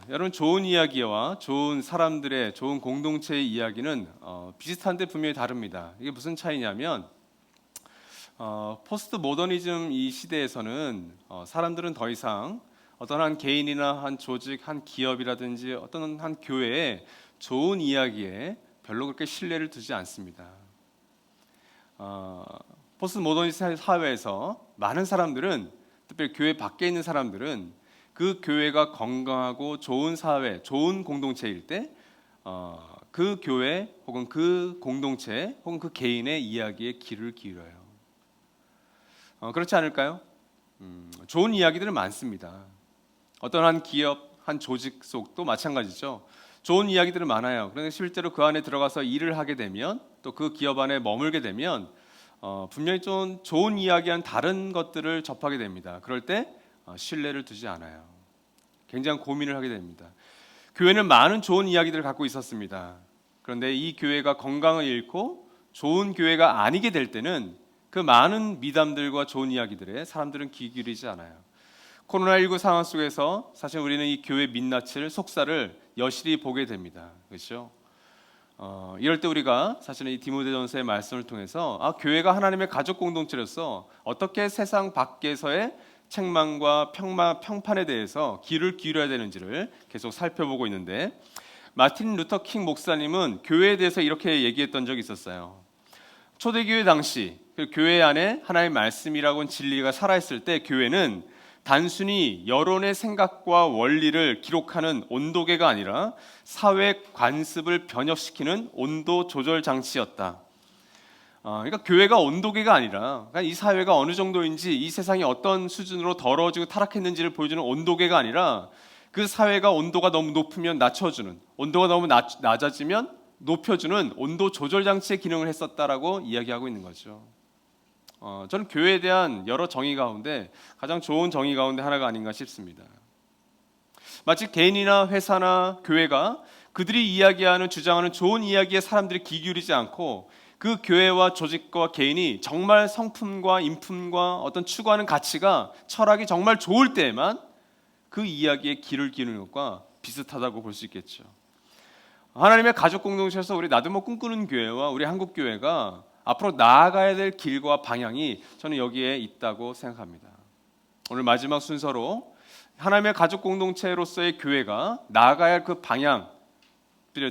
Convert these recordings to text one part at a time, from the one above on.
여러분, 좋은 이야기와 좋은 사람들의 좋은 공동체의 이야기는 비슷한데 분명히 다릅니다. 이게 무슨 차이냐면 포스트 모더니즘 이 시대에서는 사람들은 더 이상 어떤 한 개인이나 한 조직, 한 기업이라든지 어떤 한 교회의 좋은 이야기에 별로 그렇게 신뢰를 두지 않습니다. 포스트 모더니즘 사회에서 많은 사람들은, 특별히 교회 밖에 있는 사람들은 그 교회가 건강하고 좋은 사회, 좋은 공동체일 때 그 교회 혹은 그 공동체 혹은 그 개인의 이야기에 귀를 기울여요. 그렇지 않을까요? 좋은 이야기들은 많습니다. 어떤 한 기업, 한 조직 속도 마찬가지죠. 좋은 이야기들은 많아요. 그런데 실제로 그 안에 들어가서 일을 하게 되면, 또 그 기업 안에 머물게 되면 분명히 좀 좋은 이야기와는 다른 것들을 접하게 됩니다. 그럴 때 신뢰를 두지 않아요. 굉장히 고민을 하게 됩니다. 교회는 많은 좋은 이야기들을 갖고 있었습니다. 그런데 이 교회가 건강을 잃고 좋은 교회가 아니게 될 때는 그 많은 미담들과 좋은 이야기들에 사람들은 귀 기울이지 않아요. 코로나19 상황 속에서 사실 우리는 이 교회 민낯을, 속살을 여실히 보게 됩니다. 그렇죠? 이럴 때 우리가 사실은 이 디모데전서의 말씀을 통해서 교회가 하나님의 가족 공동체로서 어떻게 세상 밖에서의 책망과 평판에 대해서 귀를 기울여야 되는지를 계속 살펴보고 있는데, 마틴 루터 킹 목사님은 교회에 대해서 이렇게 얘기했던 적이 있었어요. 초대교회 당시 그 교회 안에 하나님의 말씀이라고는 진리가 살아있을 때 교회는 단순히 여론의 생각과 원리를 기록하는 온도계가 아니라 사회 관습을 변혁시키는 온도 조절 장치였다. 그러니까 교회가 온도계가 아니라, 그러니까 이 사회가 어느 정도인지, 이 세상이 어떤 수준으로 더러워지고 타락했는지를 보여주는 온도계가 아니라, 그 사회가 온도가 너무 높으면 낮춰주는, 온도가 너무 낮아지면 높여주는 온도 조절 장치의 기능을 했었다라고 이야기하고 있는 거죠. 저는 교회에 대한 여러 정의 가운데 가장 좋은 정의 가운데 하나가 아닌가 싶습니다. 마치 개인이나 회사나 교회가 그들이 이야기하는, 주장하는 좋은 이야기에 사람들이 귀 기울이지 않고, 그 교회와 조직과 개인이 정말 성품과 인품과 어떤 추구하는 가치가, 철학이 정말 좋을 때에만 그 이야기에 귀를 기울이는 것과 비슷하다고 볼 수 있겠죠. 하나님의 가족 공동체에서 우리 나도 꿈꾸는 교회와 우리 한국 교회가 앞으로 나아가야 될 길과 방향이 저는 여기에 있다고 생각합니다. 오늘 마지막 순서로 하나님의 가족 공동체로서의 교회가 나아가야 할 그 방향,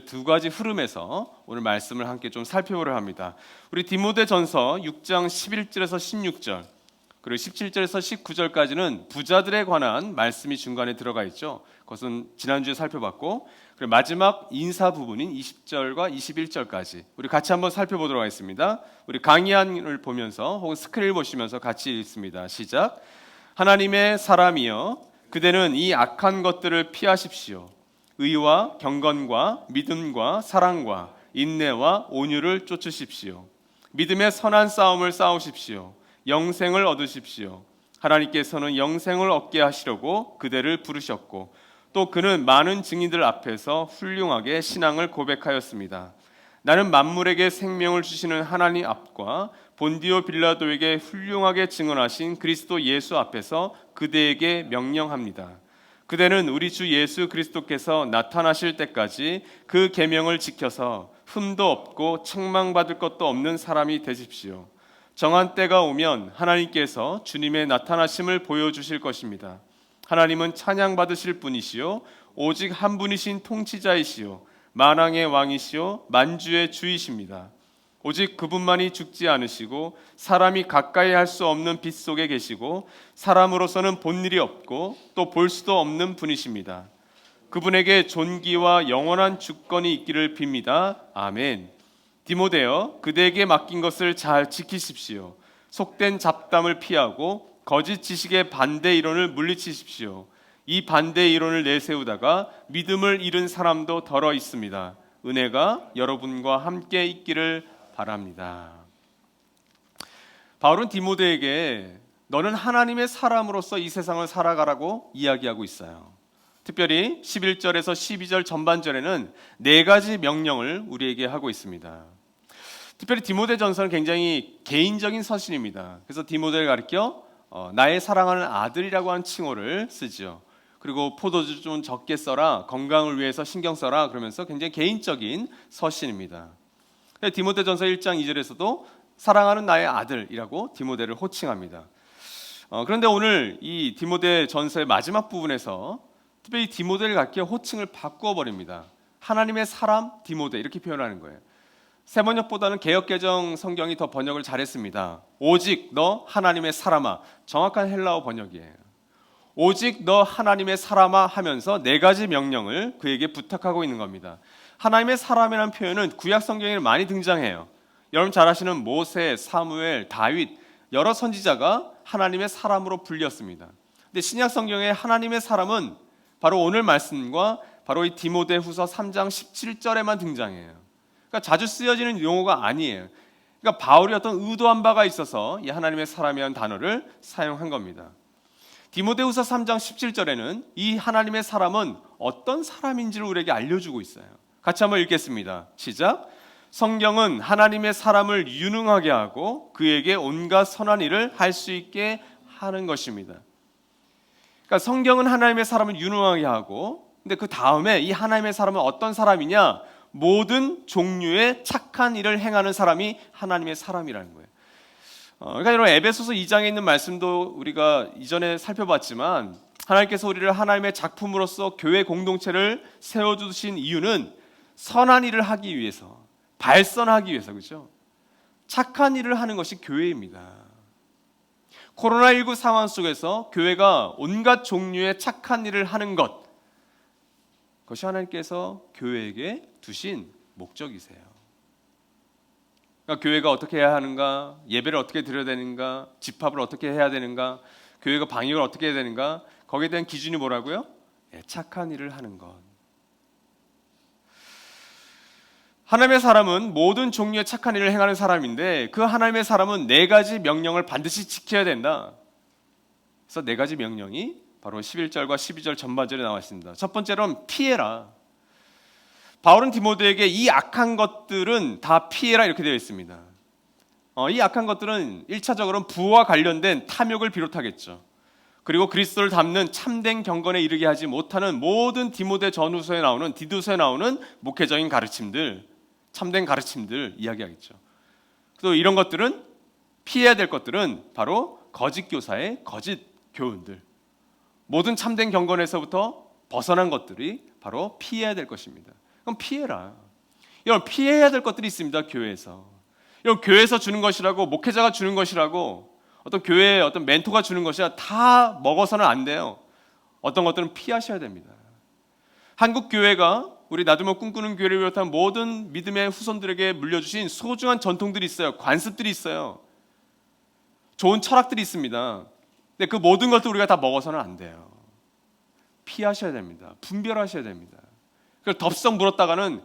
두 가지 흐름에서 오늘 말씀을 함께 좀 살펴보려 합니다. 우리 디모데전서 6장 11절에서 16절, 그리고 17절에서 19절까지는 부자들에 관한 말씀이 중간에 들어가 있죠. 그것은 지난주에 살펴봤고, 그리고 마지막 인사 부분인 20절과 21절까지 우리 같이 한번 살펴보도록 하겠습니다. 우리 강의안을 보면서 혹은 스크린을 보시면서 같이 읽습니다. 시작. 하나님의 사람이여, 그대는 이 악한 것들을 피하십시오. 의와 경건과 믿음과 사랑과 인내와 온유를 쫓으십시오. 믿음의 선한 싸움을 싸우십시오. 영생을 얻으십시오. 하나님께서는 영생을 얻게 하시려고 그대를 부르셨고, 또 그는 많은 증인들 앞에서 훌륭하게 신앙을 고백하였습니다. 나는 만물에게 생명을 주시는 하나님 앞과 본디오 빌라도에게 훌륭하게 증언하신 그리스도 예수 앞에서 그대에게 명령합니다. 그대는 우리 주 예수 그리스도께서 나타나실 때까지 그 계명을 지켜서 흠도 없고 책망받을 것도 없는 사람이 되십시오. 정한 때가 오면 하나님께서 주님의 나타나심을 보여주실 것입니다. 하나님은 찬양받으실 분이시요 오직 한 분이신 통치자이시요 만왕의 왕이시요 만주의 주이십니다. 오직 그분만이 죽지 않으시고 사람이 가까이 할 수 없는 빛 속에 계시고 사람으로서는 본 일이 없고 또 볼 수도 없는 분이십니다. 그분에게 존귀와 영원한 주권이 있기를 빕니다. 아멘. 디모데여, 그대에게 맡긴 것을 잘 지키십시오. 속된 잡담을 피하고 거짓 지식의 반대 이론을 물리치십시오. 이 반대 이론을 내세우다가 믿음을 잃은 사람도 덜어 있습니다. 은혜가 여러분과 함께 있기를 바랍니다. 바울은 디모데에게 너는 하나님의 사람으로서 이 세상을 살아가라고 이야기하고 있어요. 특별히 11절에서 12절 전반절에는 4가지 명령을 우리에게 하고 있습니다. 특별히 디모데전서는 굉장히 개인적인 서신입니다. 그래서 디모데를 가리켜 나의 사랑하는 아들이라고 하는 칭호를 쓰죠. 그리고 포도주 좀 적게 써라, 건강을 위해서 신경 써라, 그러면서 굉장히 개인적인 서신입니다. 디모데전서 1장 2절에서도 사랑하는 나의 아들이라고 디모데를 호칭합니다. 그런데 오늘 이 디모데전서의 마지막 부분에서 특별히 디모데를 갖기에 호칭을 바꾸어 버립니다. 하나님의 사람 디모데 이렇게 표현하는 거예요. 새 번역보다는 개역개정 성경이 더 번역을 잘했습니다. 오직 너 하나님의 사람아, 정확한 헬라어 번역이에요. 오직 너 하나님의 사람아 하면서 네 가지 명령을 그에게 부탁하고 있는 겁니다. 하나님의 사람이라는 표현은 구약 성경에 많이 등장해요. 여러분 잘 아시는 모세, 사무엘, 다윗 여러 선지자가 하나님의 사람으로 불렸습니다. 근데 신약 성경에 하나님의 사람은 바로 오늘 말씀과 바로 이 디모데후서 3장 17절에만 등장해요. 그러니까 자주 쓰여지는 용어가 아니에요. 그러니까 바울이 어떤 의도한 바가 있어서 이 하나님의 사람이라는 단어를 사용한 겁니다. 디모데후서 3장 17절에는 이 하나님의 사람은 어떤 사람인지를 우리에게 알려주고 있어요. 같이 한번 읽겠습니다. 시작. 성경은 하나님의 사람을 유능하게 하고 그에게 온갖 선한 일을 할 수 있게 하는 것입니다. 그러니까 성경은 하나님의 사람을 유능하게 하고, 근데 그 다음에 이 하나님의 사람은 어떤 사람이냐? 모든 종류의 착한 일을 행하는 사람이 하나님의 사람이라는 거예요. 그러니까 여러분 에베소서 2장에 있는 말씀도 우리가 이전에 살펴봤지만 하나님께서 우리를 하나님의 작품으로서 교회 공동체를 세워주신 이유는 선한 일을 하기 위해서, 발전하기 위해서, 그렇죠? 착한 일을 하는 것이 교회입니다. 코로나19 상황 속에서 교회가 온갖 종류의 착한 일을 하는 것, 그것이 하나님께서 교회에게 두신 목적이세요. 그러니까 교회가 어떻게 해야 하는가, 예배를 어떻게 드려야 되는가, 집합을 어떻게 해야 되는가, 교회가 방역을 어떻게 해야 되는가, 거기에 대한 기준이 뭐라고요? 착한 일을 하는 것. 하나님의 사람은 모든 종류의 착한 일을 행하는 사람인데 그 하나님의 사람은 네 가지 명령을 반드시 지켜야 된다. 그래서 네 가지 명령이 바로 11절과 12절 전반절에 나와 있습니다. 첫 번째로는 피해라. 바울은 디모데에게 이 악한 것들은 다 피해라 이렇게 되어 있습니다. 이 악한 것들은 1차적으로는 부와 관련된 탐욕을 비롯하겠죠. 그리고 그리스도를 닮는 참된 경건에 이르게 하지 못하는 모든 디모데 전후서에 나오는, 디도서에 나오는 목회적인 가르침들, 참된 가르침들 이야기하겠죠. 또 이런 것들은, 피해야 될 것들은 바로 거짓 교사의 거짓 교훈들, 모든 참된 경건에서부터 벗어난 것들이 바로 피해야 될 것입니다. 그럼 피해라. 여러분 피해야 될 것들이 있습니다. 교회에서. 여러분 교회에서 주는 것이라고, 목회자가 주는 것이라고, 어떤 교회의 어떤 멘토가 주는 것이라 다 먹어서는 안 돼요. 어떤 것들은 피하셔야 됩니다. 한국 교회가 우리 나두면 꿈꾸는 교회를 비롯한 모든 믿음의 후손들에게 물려주신 소중한 전통들이 있어요. 관습들이 있어요. 좋은 철학들이 있습니다. 근데 그 모든 것도 우리가 다 먹어서는 안 돼요. 피하셔야 됩니다. 분별하셔야 됩니다. 그걸 덥석 물었다가는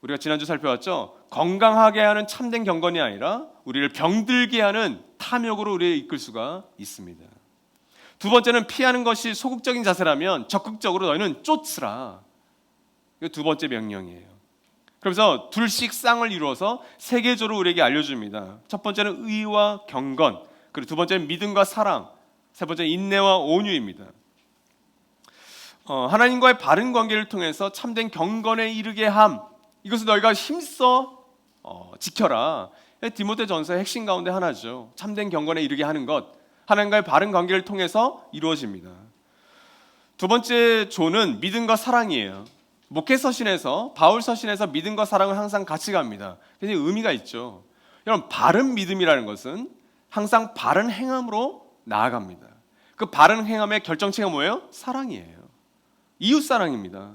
우리가 지난주 살펴봤죠. 건강하게 하는 참된 경건이 아니라 우리를 병들게 하는 탐욕으로 우리를 이끌 수가 있습니다. 두 번째는 피하는 것이 소극적인 자세라면 적극적으로 너희는 쫓으라. 이거 두 번째 명령이에요. 그러면서 둘씩 쌍을 이루어서 세계적으로 우리에게 알려줍니다. 첫 번째는 의와 경건, 그리고 두 번째는 믿음과 사랑, 세 번째는 인내와 온유입니다. 하나님과의 바른 관계를 통해서 참된 경건에 이르게 함, 이것을 너희가 힘써 지켜라. 디모데전서의 핵심 가운데 하나죠. 참된 경건에 이르게 하는 것, 하나님과의 바른 관계를 통해서 이루어집니다. 두 번째 조는 믿음과 사랑이에요. 목회 서신에서, 바울 서신에서 믿음과 사랑은 항상 같이 갑니다. 굉장히 의미가 있죠. 여러분 바른 믿음이라는 것은 항상 바른 행함으로 나아갑니다. 그 바른 행함의 결정체가 뭐예요? 사랑이에요. 이웃 사랑입니다.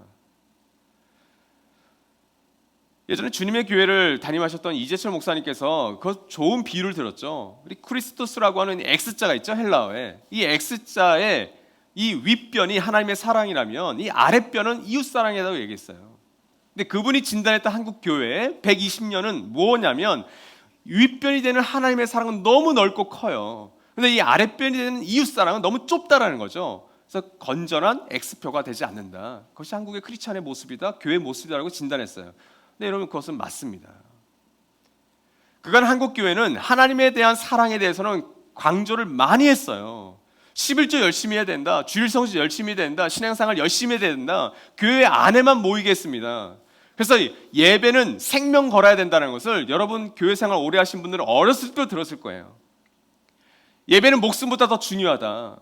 예전에 주님의 교회를 담임하셨던 이재철 목사님께서 그 좋은 비유를 들었죠. 우리 크리스토스라고 하는 X자가 있죠, 헬라어에. 이 X자의 이 윗변이 하나님의 사랑이라면 이 아랫변은 이웃 사랑이라고 얘기했어요. 근데 그분이 진단했던 한국 교회의 120년은 뭐냐면 윗변이 되는 하나님의 사랑은 너무 넓고 커요. 근데 이 아랫변이 되는 이웃 사랑은 너무 좁다라는 거죠. 그래서 건전한 X표가 되지 않는다. 그것이 한국의 크리스찬의 모습이다, 교회의 모습이다라고 진단했어요. 근데 여러분 그것은 맞습니다. 그간 한국 교회는 하나님에 대한 사랑에 대해서는 강조를 많이 했어요. 11조 열심히 해야 된다. 주일 성수 열심히 해야 된다. 신앙생활 열심히 해야 된다. 교회 안에만 모이겠습니다. 그래서 예배는 생명 걸어야 된다는 것을 여러분 교회 생활 오래 하신 분들은 어렸을 때부터 들었을 거예요. 예배는 목숨보다 더 중요하다.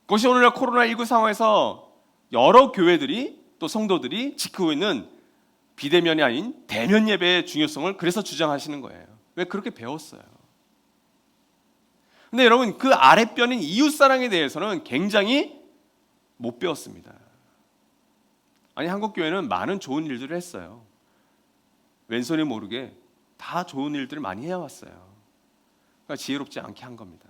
그것이 오늘날 코로나19 상황에서 여러 교회들이 또 성도들이 지키고 있는 비대면이 아닌 대면 예배의 중요성을 그래서 주장하시는 거예요. 왜? 그렇게 배웠어요. 근데 여러분 그 아랫변인 이웃사랑에 대해서는 굉장히 못 배웠습니다. 아니 한국 교회는 많은 좋은 일들을 했어요. 왼손이 모르게 다 좋은 일들을 많이 해왔어요. 그러니까 지혜롭지 않게 한 겁니다.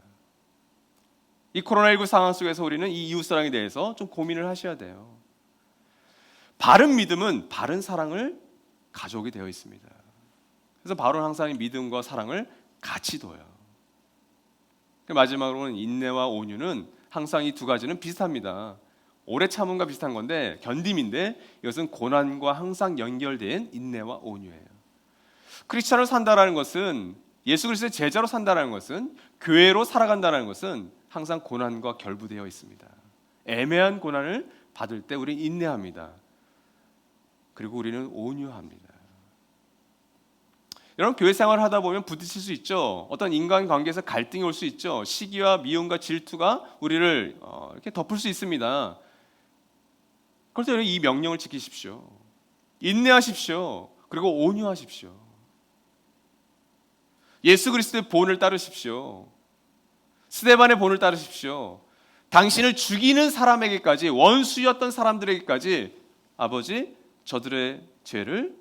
이 코로나19 상황 속에서 우리는 이 이웃사랑에 대해서 좀 고민을 하셔야 돼요. 바른 믿음은 바른 사랑을 가져오게 되어 있습니다. 그래서 바울은 항상 믿음과 사랑을 같이 둬요. 마지막으로는 인내와 온유는 항상 이 두 가지는 비슷합니다. 오래 참음과 비슷한 건데 견딤인데 이것은 고난과 항상 연결된 인내와 온유예요. 크리스찬으로 산다라는 것은 예수 그리스도의 제자로 산다라는 것은 교회로 살아간다는 것은 항상 고난과 결부되어 있습니다. 애매한 고난을 받을 때 우리는 인내합니다. 그리고 우리는 온유합니다. 여러분 교회 생활을 하다 보면 부딪힐 수 있죠. 어떤 인간관계에서 갈등이 올 수 있죠. 시기와 미움과 질투가 우리를 이렇게 덮을 수 있습니다. 그래서 여러분 이 명령을 지키십시오. 인내하십시오. 그리고 온유하십시오. 예수 그리스도의 본을 따르십시오. 스데반의 본을 따르십시오. 당신을 죽이는 사람에게까지, 원수였던 사람들에게까지 아버지 저들의 죄를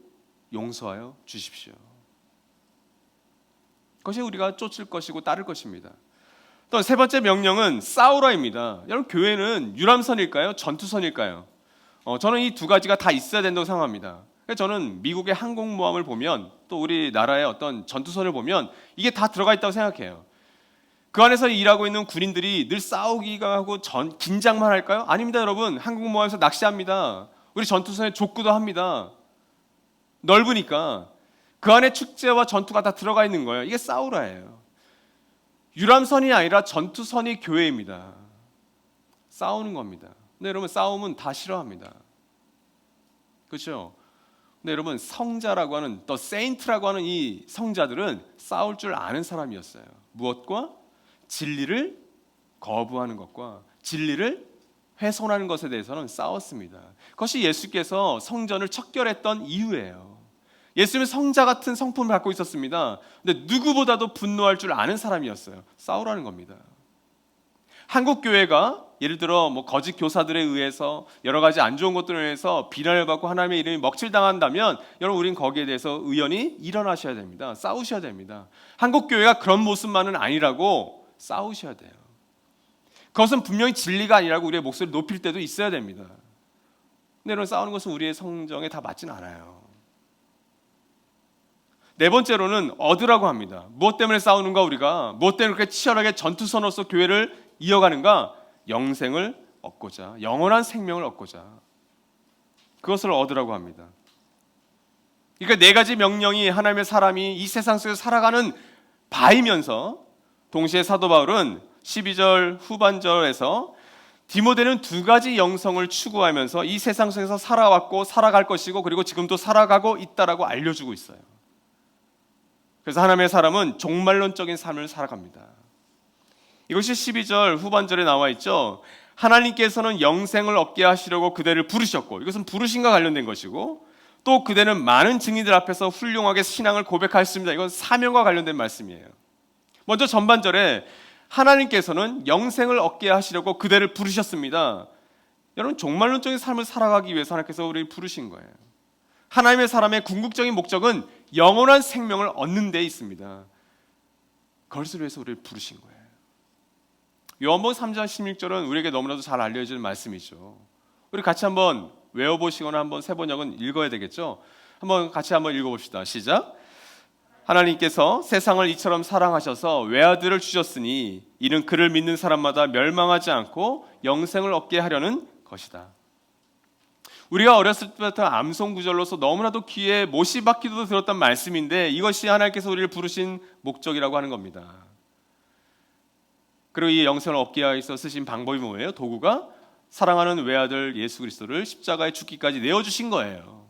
용서하여 주십시오. 그것이 우리가 쫓을 것이고 따를 것입니다. 또 세 번째 명령은 싸우라입니다. 여러분 교회는 유람선일까요? 전투선일까요? 저는 이 두 가지가 다 있어야 된다고 생각합니다. 저는 미국의 항공모함을 보면 또 우리나라의 어떤 전투선을 보면 이게 다 들어가 있다고 생각해요. 그 안에서 일하고 있는 군인들이 늘 싸우기가 하고 긴장만 할까요? 아닙니다. 여러분 항공모함에서 낚시합니다. 우리 전투선에 족구도 합니다. 넓으니까 그 안에 축제와 전투가 다 들어가 있는 거예요. 이게 싸우라예요. 유람선이 아니라 전투선이 교회입니다. 싸우는 겁니다. 근데 여러분 싸움은 다 싫어합니다. 그렇죠? 근데 여러분 성자라고 하는 또 세인트라고 하는 이 성자들은 싸울 줄 아는 사람이었어요. 무엇과? 진리를 거부하는 것과 진리를 훼손하는 것에 대해서는 싸웠습니다. 그것이 예수께서 성전을 척결했던 이유예요. 예수님은 성자 같은 성품을 갖고 있었습니다. 근데 누구보다도 분노할 줄 아는 사람이었어요. 싸우라는 겁니다. 한국 교회가 예를 들어 거짓 교사들에 의해서 여러 가지 안 좋은 것들에 의해서 비난을 받고 하나님의 이름이 먹칠당한다면 여러분 우리는 거기에 대해서 의연히 일어나셔야 됩니다. 싸우셔야 됩니다. 한국 교회가 그런 모습만은 아니라고 싸우셔야 돼요. 그것은 분명히 진리가 아니라고 우리의 목소리를 높일 때도 있어야 됩니다. 근데 여러분 싸우는 것은 우리의 성정에 다 맞진 않아요. 네 번째로는 얻으라고 합니다. 무엇 때문에 싸우는가 우리가? 무엇 때문에 그렇게 치열하게 전투선으로서 교회를 이어가는가? 영생을 얻고자, 영원한 생명을 얻고자 그것을 얻으라고 합니다. 그러니까 네 가지 명령이 하나님의 사람이 이 세상 속에서 살아가는 바이면서 동시에 사도 바울은 12절 후반절에서 디모데는 두 가지 영성을 추구하면서 이 세상 속에서 살아왔고 살아갈 것이고 그리고 지금도 살아가고 있다라고 알려주고 있어요. 그래서 하나님의 사람은 종말론적인 삶을 살아갑니다. 이것이 12절 후반절에 나와 있죠. 하나님께서는 영생을 얻게 하시려고 그대를 부르셨고, 이것은 부르심과 관련된 것이고, 또 그대는 많은 증인들 앞에서 훌륭하게 신앙을 고백하였습니다. 이건 사명과 관련된 말씀이에요. 먼저 전반절에 하나님께서는 영생을 얻게 하시려고 그대를 부르셨습니다. 여러분 종말론적인 삶을 살아가기 위해서 하나님께서 우리를 부르신 거예요. 하나님의 사람의 궁극적인 목적은 영원한 생명을 얻는 데 있습니다. 그것을 위해서 우리를 부르신 거예요. 요한복음 3장 16절은 우리에게 너무나도 잘 알려진 말씀이죠. 우리 같이 한번 외워보시거나 한번 세 번역은 읽어야 되겠죠. 한번 같이 한번 읽어봅시다. 시작. 하나님께서 세상을 이처럼 사랑하셔서 외아들을 주셨으니 이는 그를 믿는 사람마다 멸망하지 않고 영생을 얻게 하려는 것이다. 우리가 어렸을 때부터 암송구절로서 너무나도 귀에 못이 박히도 들었던 말씀인데 이것이 하나님께서 우리를 부르신 목적이라고 하는 겁니다. 그리고 이 영생을 얻기 위해서 쓰신 방법이 뭐예요? 도구가 사랑하는 외아들 예수 그리스도를 십자가에 죽기까지 내어주신 거예요.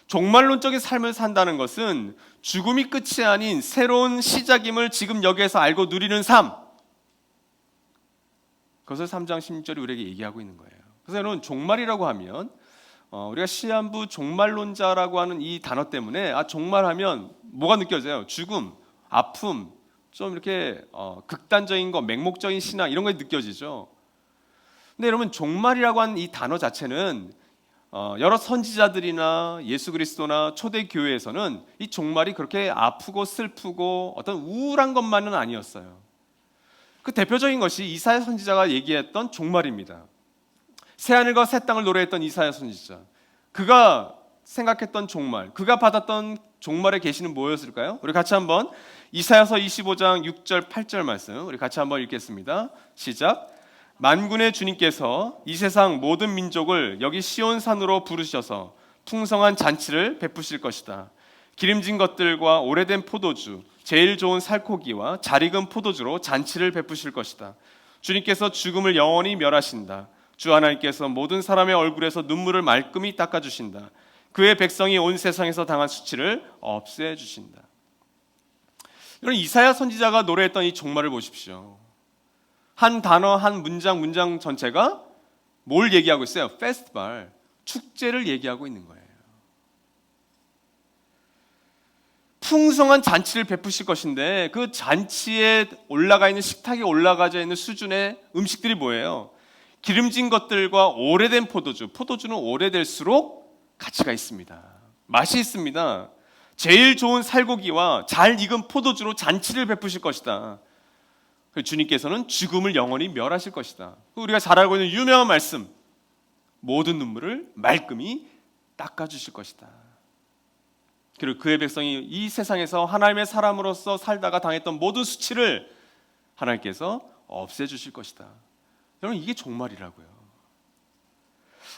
종말론적인 삶을 산다는 것은 죽음이 끝이 아닌 새로운 시작임을 지금 여기에서 알고 누리는 삶, 그것을 3장 16절이 우리에게 얘기하고 있는 거예요. 그래서 여러분, 종말이라고 하면 우리가 시한부 종말론자라고 하는 이 단어 때문에 종말하면 뭐가 느껴져요? 죽음, 아픔, 좀 이렇게 극단적인 거, 맹목적인 신앙 이런 거 느껴지죠. 근데 여러분, 종말이라고 하는 이 단어 자체는 여러 선지자들이나 예수 그리스도나 초대 교회에서는 이 종말이 그렇게 아프고 슬프고 어떤 우울한 것만은 아니었어요. 그 대표적인 것이 이사야 선지자가 얘기했던 종말입니다. 새하늘과 새 땅을 노래했던 이사야 선지자, 그가 생각했던 종말, 그가 받았던 종말의 계시는 뭐였을까요? 우리 같이 한번 이사야서 25장 6절 8절 말씀 우리 같이 한번 읽겠습니다. 시작. 만군의 주님께서 이 세상 모든 민족을 여기 시온산으로 부르셔서 풍성한 잔치를 베푸실 것이다. 기름진 것들과 오래된 포도주, 제일 좋은 살코기와 잘 익은 포도주로 잔치를 베푸실 것이다. 주님께서 죽음을 영원히 멸하신다. 주 하나님께서 모든 사람의 얼굴에서 눈물을 말끔히 닦아주신다. 그의 백성이 온 세상에서 당한 수치를 없애주신다. 이런 이사야 선지자가 노래했던 이 종말을 보십시오. 한 단어, 한 문장 전체가 뭘 얘기하고 있어요? 페스티벌, 축제를 얘기하고 있는 거예요. 풍성한 잔치를 베푸실 것인데 그 잔치에 올라가 있는, 식탁에 올라가져 있는 수준의 음식들이 뭐예요? 기름진 것들과 오래된 포도주. 포도주는 오래될수록 가치가 있습니다. 맛이 있습니다. 제일 좋은 살코기와 잘 익은 포도주로 잔치를 베푸실 것이다. 주님께서는 죽음을 영원히 멸하실 것이다. 우리가 잘 알고 있는 유명한 말씀, 모든 눈물을 말끔히 닦아주실 것이다. 그리고 그의 백성이 이 세상에서 하나님의 사람으로서 살다가 당했던 모든 수치를 하나님께서 없애주실 것이다. 여러분, 이게 종말이라고요.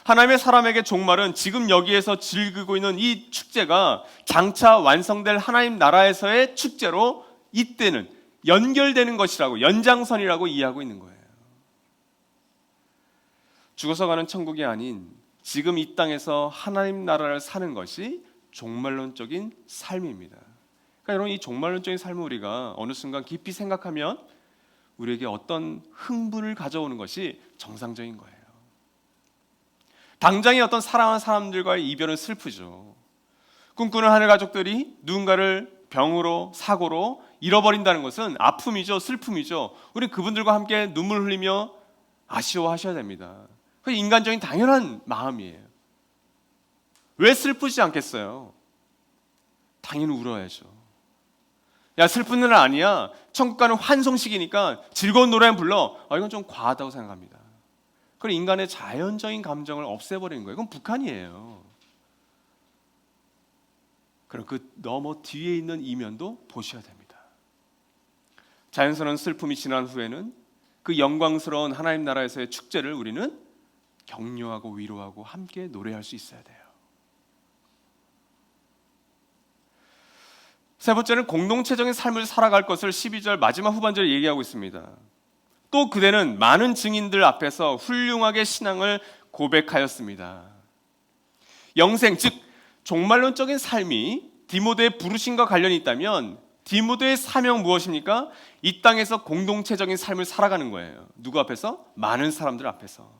하나님의 사람에게 종말은 지금 여기에서 즐기고 있는 이 축제가 장차 완성될 하나님 나라에서의 축제로 이때는 연결되는 것이라고, 연장선이라고 이해하고 있는 거예요. 죽어서 가는 천국이 아닌 지금 이 땅에서 하나님 나라를 사는 것이 종말론적인 삶입니다. 그러니까 여러분, 이 종말론적인 삶을 우리가 어느 순간 깊이 생각하면 우리에게 어떤 흥분을 가져오는 것이 정상적인 거예요. 당장의 어떤 사랑하는 사람들과의 이별은 슬프죠. 꿈꾸는 하늘 가족들이 누군가를 병으로, 사고로 잃어버린다는 것은 아픔이죠, 슬픔이죠. 우리 그분들과 함께 눈물 흘리며 아쉬워하셔야 됩니다. 그 인간적인 당연한 마음이에요. 왜 슬프지 않겠어요? 당연히 울어야죠. 야, 슬픈 날 아니야. 천국 가는 환송식이니까 즐거운 노래만 불러. 이건 좀 과하다고 생각합니다. 그건 인간의 자연적인 감정을 없애버리는 거예요. 이건 북한이에요. 그럼 그 너머 뒤에 있는 이면도 보셔야 됩니다. 자연스러운 슬픔이 지난 후에는 그 영광스러운 하나님 나라에서의 축제를 우리는 격려하고 위로하고 함께 노래할 수 있어야 돼요. 세 번째는 공동체적인 삶을 살아갈 것을 12절 마지막 후반절에 얘기하고 있습니다. 또 그대는 많은 증인들 앞에서 훌륭하게 신앙을 고백하였습니다. 영생, 즉 종말론적인 삶이 디모데의 부르심과 관련이 있다면 디모데의 사명 무엇입니까? 이 땅에서 공동체적인 삶을 살아가는 거예요. 누구 앞에서? 많은 사람들 앞에서.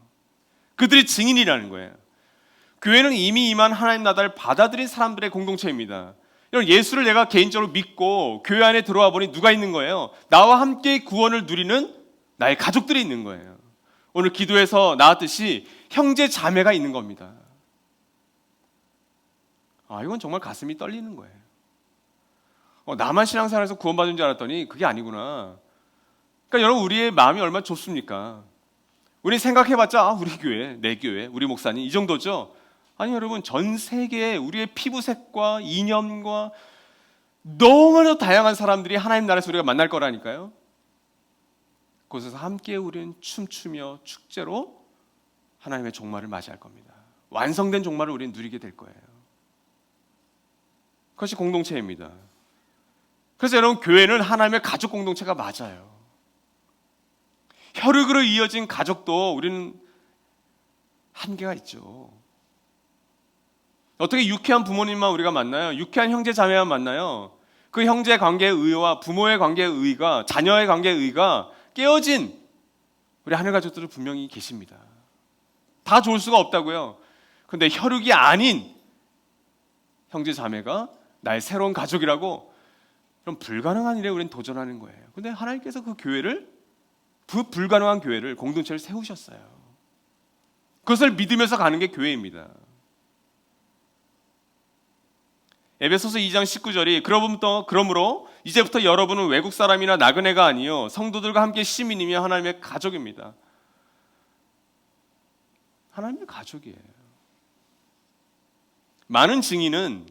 그들이 증인이라는 거예요. 교회는 이미 임한 하나님 나라를 받아들인 사람들의 공동체입니다. 예수를 내가 개인적으로 믿고 교회 안에 들어와 보니 누가 있는 거예요? 나와 함께 구원을 누리는 나의 가족들이 있는 거예요. 오늘 기도에서 나왔듯이 형제 자매가 있는 겁니다. 이건 정말 가슴이 떨리는 거예요. 나만 신앙생활에서 구원받은 줄 알았더니 그게 아니구나. 그러니까 여러분, 우리의 마음이 얼마나 좁습니까? 우리 생각해봤자 우리 교회, 내 교회, 우리 목사님 이 정도죠? 아니 여러분, 전 세계에 우리의 피부색과 이념과 너무나 다양한 사람들이 하나님 나라에서 우리가 만날 거라니까요. 그곳에서 함께 우리는 춤추며 축제로 하나님의 종말을 맞이할 겁니다. 완성된 종말을 우리는 누리게 될 거예요. 그것이 공동체입니다. 그래서 여러분, 교회는 하나님의 가족 공동체가 맞아요. 혈육으로 이어진 가족도 우리는 한계가 있죠. 어떻게 유쾌한 부모님만 우리가 만나요? 유쾌한 형제 자매만 만나요? 그 형제 관계의 의와 부모의 관계의 의가, 자녀의 관계의 의가 깨어진 우리 하늘 가족들은 분명히 계십니다. 다 좋을 수가 없다고요. 근데 혈육이 아닌 형제 자매가 나의 새로운 가족이라고, 그럼 불가능한 일에 우리는 도전하는 거예요. 근데 하나님께서 그 교회를, 그 불가능한 교회를, 공동체를 세우셨어요. 그것을 믿으면서 가는 게 교회입니다. 에베소서 2장 19절이 그러므로 이제부터 여러분은 외국 사람이나 나그네가 아니요 성도들과 함께 시민이며 하나님의 가족입니다. 하나님의 가족이에요. 많은 증인은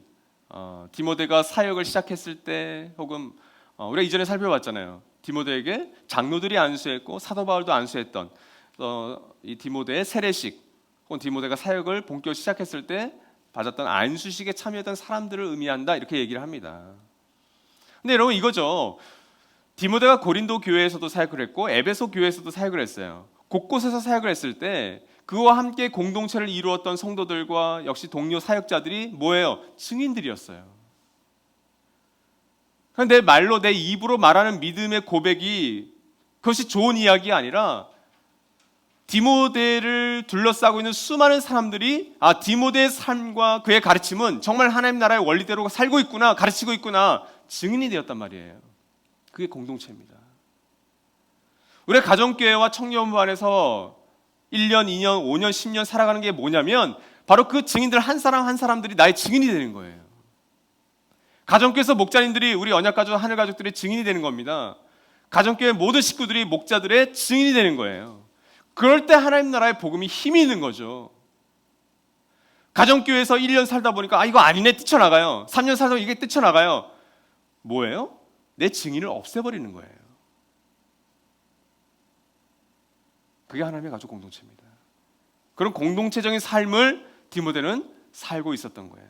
디모데가 사역을 시작했을 때, 혹은 우리가 이전에 살펴봤잖아요. 디모데에게 장로들이 안수했고 사도 바울도 안수했던 이 디모데의 세례식, 혹은 디모데가 사역을 본격 시작했을 때 받았던 안수식에 참여했던 사람들을 의미한다, 이렇게 얘기를 합니다. 근데 여러분, 이거죠. 디모데가 고린도 교회에서도 사역을 했고 에베소 교회에서도 사역을 했어요. 곳곳에서 사역을 했을 때 그와 함께 공동체를 이루었던 성도들과 역시 동료 사역자들이 뭐예요? 증인들이었어요. 내 말로, 내 입으로 말하는 믿음의 고백이, 그것이 좋은 이야기가 아니라 디모데를 둘러싸고 있는 수많은 사람들이 디모데의 삶과 그의 가르침은 정말 하나님 나라의 원리대로 살고 있구나, 가르치고 있구나, 증인이 되었단 말이에요. 그게 공동체입니다. 우리 가정교회와 청년부 안에서 1년, 2년, 5년, 10년 살아가는 게 뭐냐면 바로 그 증인들 한 사람 한 사람들이 나의 증인이 되는 거예요. 가정교회에서 목자님들이 우리 언약가족, 하늘가족들의 증인이 되는 겁니다. 가정교회 모든 식구들이 목자들의 증인이 되는 거예요. 그럴 때 하나님 나라의 복음이 힘이 있는 거죠. 가정교회에서 1년 살다 보니까 이거 아니네, 뛰쳐나가요. 3년 살다 이게 뛰쳐나가요. 뭐예요? 내 증인을 없애버리는 거예요. 그게 하나님의 가족 공동체입니다. 그런 공동체적인 삶을 디모데는 살고 있었던 거예요.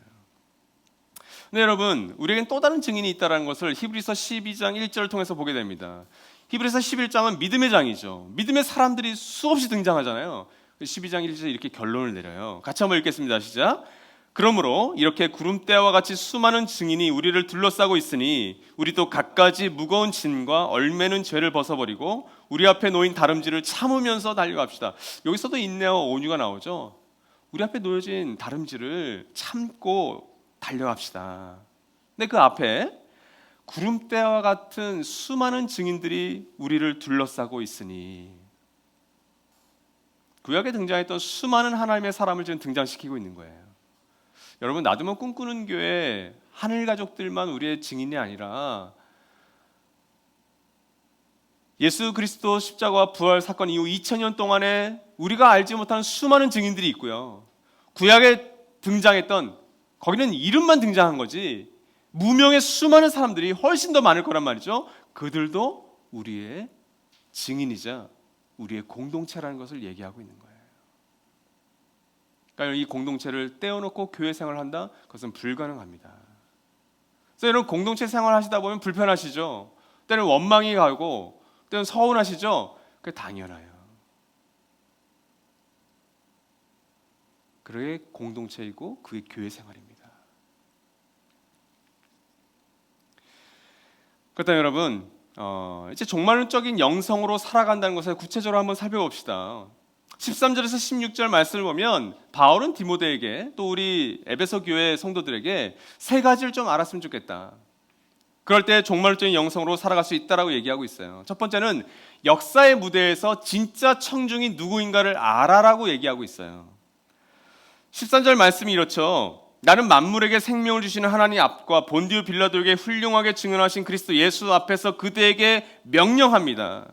근데 여러분, 우리에겐 또 다른 증인이 있다는 것을 히브리서 12장 1절을 통해서 보게 됩니다. 히브리서 11장은 믿음의 장이죠. 믿음의 사람들이 수없이 등장하잖아요. 12장 1절에 이렇게 결론을 내려요. 같이 한번 읽겠습니다. 시작. 그러므로 이렇게 구름대와 같이 수많은 증인이 우리를 둘러싸고 있으니 우리도 갖가지 무거운 짐과 얼매는 죄를 벗어버리고 우리 앞에 놓인 다름질을 참으면서 달려갑시다. 여기서도 인내와 온유가 나오죠. 우리 앞에 놓여진 다름질을 참고 달려갑시다. 근데 그 앞에 구름대와 같은 수많은 증인들이 우리를 둘러싸고 있으니, 구약에 등장했던 수많은 하나님의 사람을 지금 등장시키고 있는 거예요. 여러분, 놔두면 꿈꾸는 교회 하늘 가족들만 우리의 증인이 아니라 예수 그리스도 십자가와 부활 사건 이후 2000년 동안에 우리가 알지 못하는 수많은 증인들이 있고요. 구약에 등장했던, 거기는 이름만 등장한 거지 무명의 수많은 사람들이 훨씬 더 많을 거란 말이죠. 그들도 우리의 증인이자 우리의 공동체라는 것을 얘기하고 있는 거예요. 그러니까 이 공동체를 떼어놓고 교회 생활을 한다? 그것은 불가능합니다. 그래서 여러분, 공동체 생활을 하시다 보면 불편하시죠? 때는 원망이 가고 때는 서운하시죠? 그게 당연해요. 그게 공동체이고 그게 교회 생활입니다. 그렇다면 여러분, 이제 종말론적인 영성으로 살아간다는 것을 구체적으로 한번 살펴봅시다. 13절에서 16절 말씀을 보면 바울은 디모데에게, 또 우리 에베소 교회 성도들에게 세 가지를 좀 알았으면 좋겠다. 그럴 때 종말론적인 영성으로 살아갈 수 있다라고 얘기하고 있어요. 첫 번째는 역사의 무대에서 진짜 청중이 누구인가를 알아라고 얘기하고 있어요. 13절 말씀이 이렇죠. 나는 만물에게 생명을 주시는 하나님 앞과 본디오 빌라도에게 훌륭하게 증언하신 그리스도 예수 앞에서 그대에게 명령합니다.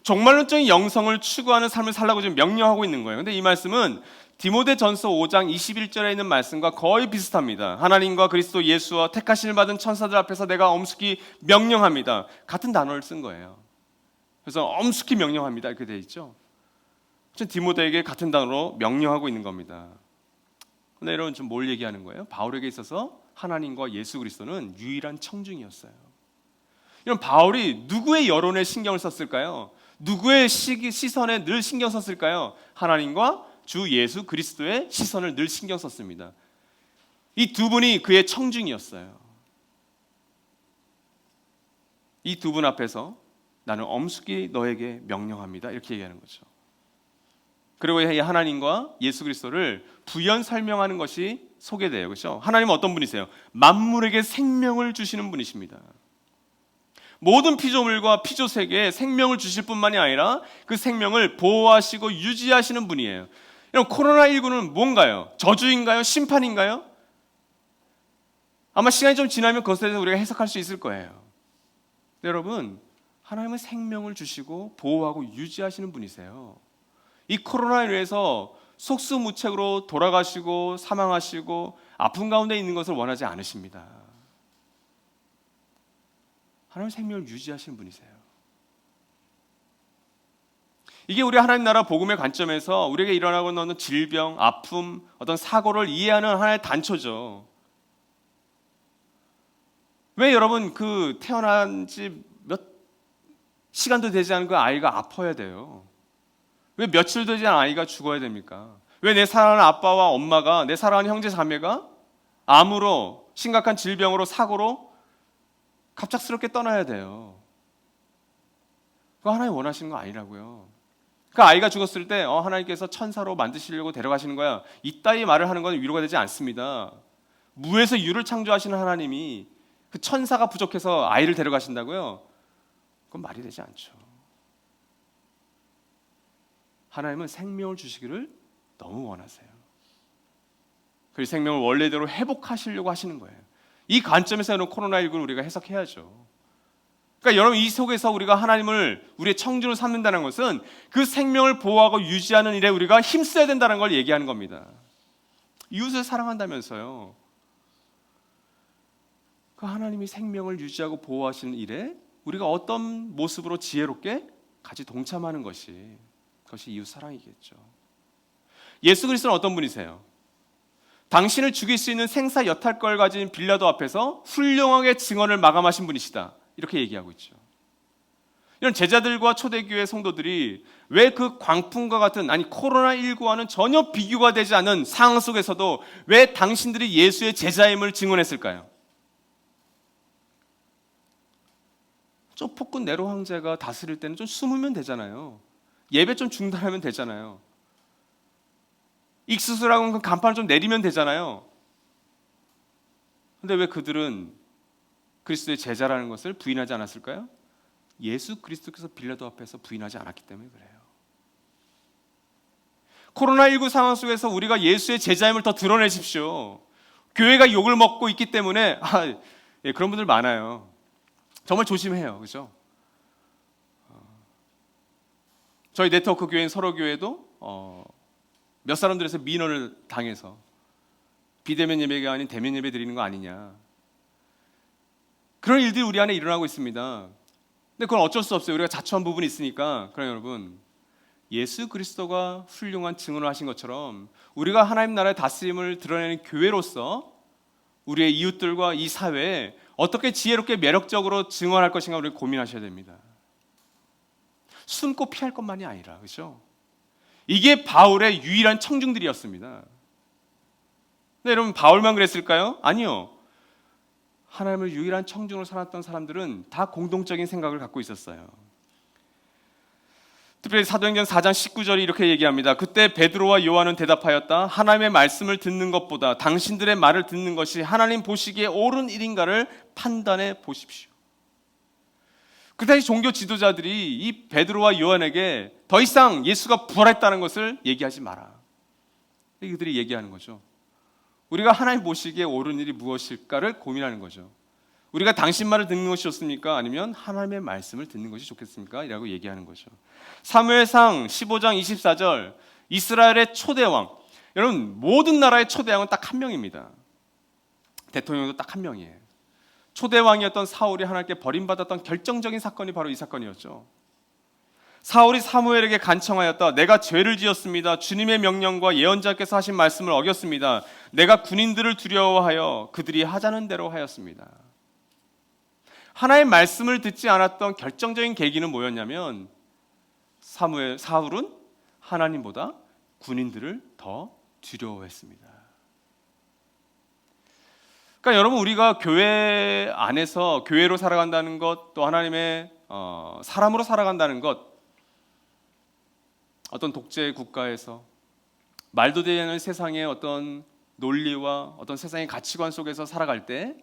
종말론적인 영성을 추구하는 삶을 살라고 지금 명령하고 있는 거예요. 근데 이 말씀은 디모데전서 5장 21절에 있는 말씀과 거의 비슷합니다. 하나님과 그리스도 예수와 택하심을 받은 천사들 앞에서 내가 엄숙히 명령합니다. 같은 단어를 쓴 거예요. 그래서 엄숙히 명령합니다 이렇게 되어 있죠. 디모데에게 같은 단어로 명령하고 있는 겁니다. 근데 여러분, 지금 뭘 얘기하는 거예요? 바울에게 있어서 하나님과 예수 그리스도는 유일한 청중이었어요. 이런 바울이 누구의 여론에 신경을 썼을까요? 누구의 시선에 늘 신경 썼을까요? 하나님과 주 예수 그리스도의 시선을 늘 신경 썼습니다. 이 두 분이 그의 청중이었어요. 이 두 분 앞에서 나는 엄숙히 너에게 명령합니다. 이렇게 얘기하는 거죠. 그리고 하나님과 예수 그리스도를 부연 설명하는 것이 소개돼요. 그렇죠? 하나님은 어떤 분이세요? 만물에게 생명을 주시는 분이십니다. 모든 피조물과 피조세계에 생명을 주실 뿐만이 아니라 그 생명을 보호하시고 유지하시는 분이에요. 이런 코로나19는 뭔가요? 저주인가요? 심판인가요? 아마 시간이 좀 지나면 그것에 대해서 우리가 해석할 수 있을 거예요. 여러분, 하나님은 생명을 주시고 보호하고 유지하시는 분이세요. 이 코로나로 인해서 속수무책으로 돌아가시고 사망하시고 아픈 가운데 있는 것을 원하지 않으십니다. 하나님은 생명을 유지하시는 분이세요. 이게 우리 하나님 나라 복음의 관점에서 우리에게 일어나고 있는 질병, 아픔, 어떤 사고를 이해하는 하나의 단초죠. 왜 여러분 그 태어난 지 몇 시간도 되지 않은 그 아이가 아파야 돼요? 왜 며칠 되지 않은 아이가 죽어야 됩니까? 왜 내 사랑하는 아빠와 엄마가, 내 사랑하는 형제 자매가 암으로, 심각한 질병으로, 사고로 갑작스럽게 떠나야 돼요? 그거 하나님 원하시는 거 아니라고요. 그 아이가 죽었을 때 하나님께서 천사로 만드시려고 데려가시는 거야, 이따위 말을 하는 건 위로가 되지 않습니다. 무에서 유를 창조하시는 하나님이 그 천사가 부족해서 아이를 데려가신다고요? 그건 말이 되지 않죠. 하나님은 생명을 주시기를 너무 원하세요. 그 생명을 원래대로 회복하시려고 하시는 거예요. 이 관점에서는 코로나19를 우리가 해석해야죠. 그러니까 여러분, 이 속에서 우리가 하나님을 우리의 청중으로 삼는다는 것은 그 생명을 보호하고 유지하는 일에 우리가 힘써야 된다는 걸 얘기하는 겁니다. 이웃을 사랑한다면서요. 그 하나님이 생명을 유지하고 보호하시는 일에 우리가 어떤 모습으로 지혜롭게 같이 동참하는 것이, 그것이 이웃 사랑이겠죠. 예수 그리스도는 어떤 분이세요? 당신을 죽일 수 있는 생사 여탈걸 가진 빌라도 앞에서 훌륭하게 증언을 마감하신 분이시다, 이렇게 얘기하고 있죠. 이런 제자들과 초대교회 성도들이 왜 그 광풍과 같은, 아니 코로나19와는 전혀 비교가 되지 않는 상황 속에서도 왜 당신들이 예수의 제자임을 증언했을까요? 저 폭군 네로 황제가 다스릴 때는 좀 숨으면 되잖아요. 예배 좀 중단하면 되잖아요. 익수수라고 그 간판을 좀 내리면 되잖아요. 근데 왜 그들은 그리스도의 제자라는 것을 부인하지 않았을까요? 예수 그리스도께서 빌라도 앞에서 부인하지 않았기 때문에 그래요. 코로나19 상황 속에서 우리가 예수의 제자임을 더 드러내십시오. 교회가 욕을 먹고 있기 때문에 그런 분들 많아요. 정말 조심해요. 그렇죠? 저희 네트워크 교회인 서로교회도 몇 사람들에서 민원을 당해서 비대면 예배가 아닌 대면 예배 드리는 거 아니냐, 그런 일들이 우리 안에 일어나고 있습니다. 근데 그건 어쩔 수 없어요. 우리가 자초한 부분이 있으니까. 그러나 여러분, 예수 그리스도가 훌륭한 증언을 하신 것처럼 우리가 하나님 나라의 다스림을 드러내는 교회로서 우리의 이웃들과 이 사회에 어떻게 지혜롭게 매력적으로 증언할 것인가 우리가 고민하셔야 됩니다. 숨고 피할 것만이 아니라, 그렇죠? 이게 바울의 유일한 청중들이었습니다. 근데 여러분, 바울만 그랬을까요? 아니요. 하나님을 유일한 청중으로 살았던 사람들은 다 공동적인 생각을 갖고 있었어요. 특별히 사도행전 4장 19절이 이렇게 얘기합니다. 그때 베드로와 요한은 대답하였다. 하나님의 말씀을 듣는 것보다 당신들의 말을 듣는 것이 하나님 보시기에 옳은 일인가를 판단해 보십시오. 그 당시 종교 지도자들이 이 베드로와 요한에게 더 이상 예수가 부활했다는 것을 얘기하지 마라, 그들이 얘기하는 거죠. 우리가 하나님 보시기에 옳은 일이 무엇일까를 고민하는 거죠. 우리가 당신 말을 듣는 것이 좋습니까? 아니면 하나님의 말씀을 듣는 것이 좋겠습니까? 이라고 얘기하는 거죠. 사무엘상 15장 24절, 이스라엘의 초대왕, 여러분 모든 나라의 초대왕은 딱 한 명입니다. 대통령도 딱 한 명이에요. 초대왕이었던 사울이 하나님께 버림받았던 결정적인 사건이 바로 이 사건이었죠. 사울이 사무엘에게 간청하였다. 내가 죄를 지었습니다. 주님의 명령과 예언자께서 하신 말씀을 어겼습니다. 내가 군인들을 두려워하여 그들이 하자는 대로 하였습니다. 하나의 말씀을 듣지 않았던 결정적인 계기는 뭐였냐면 사울은 하나님보다 군인들을 더 두려워했습니다. 그러니까 여러분, 우리가 교회 안에서 교회로 살아간다는 것, 또 하나님의 사람으로 살아간다는 것, 어떤 독재 국가에서 말도 되는 세상의 어떤 논리와 어떤 세상의 가치관 속에서 살아갈 때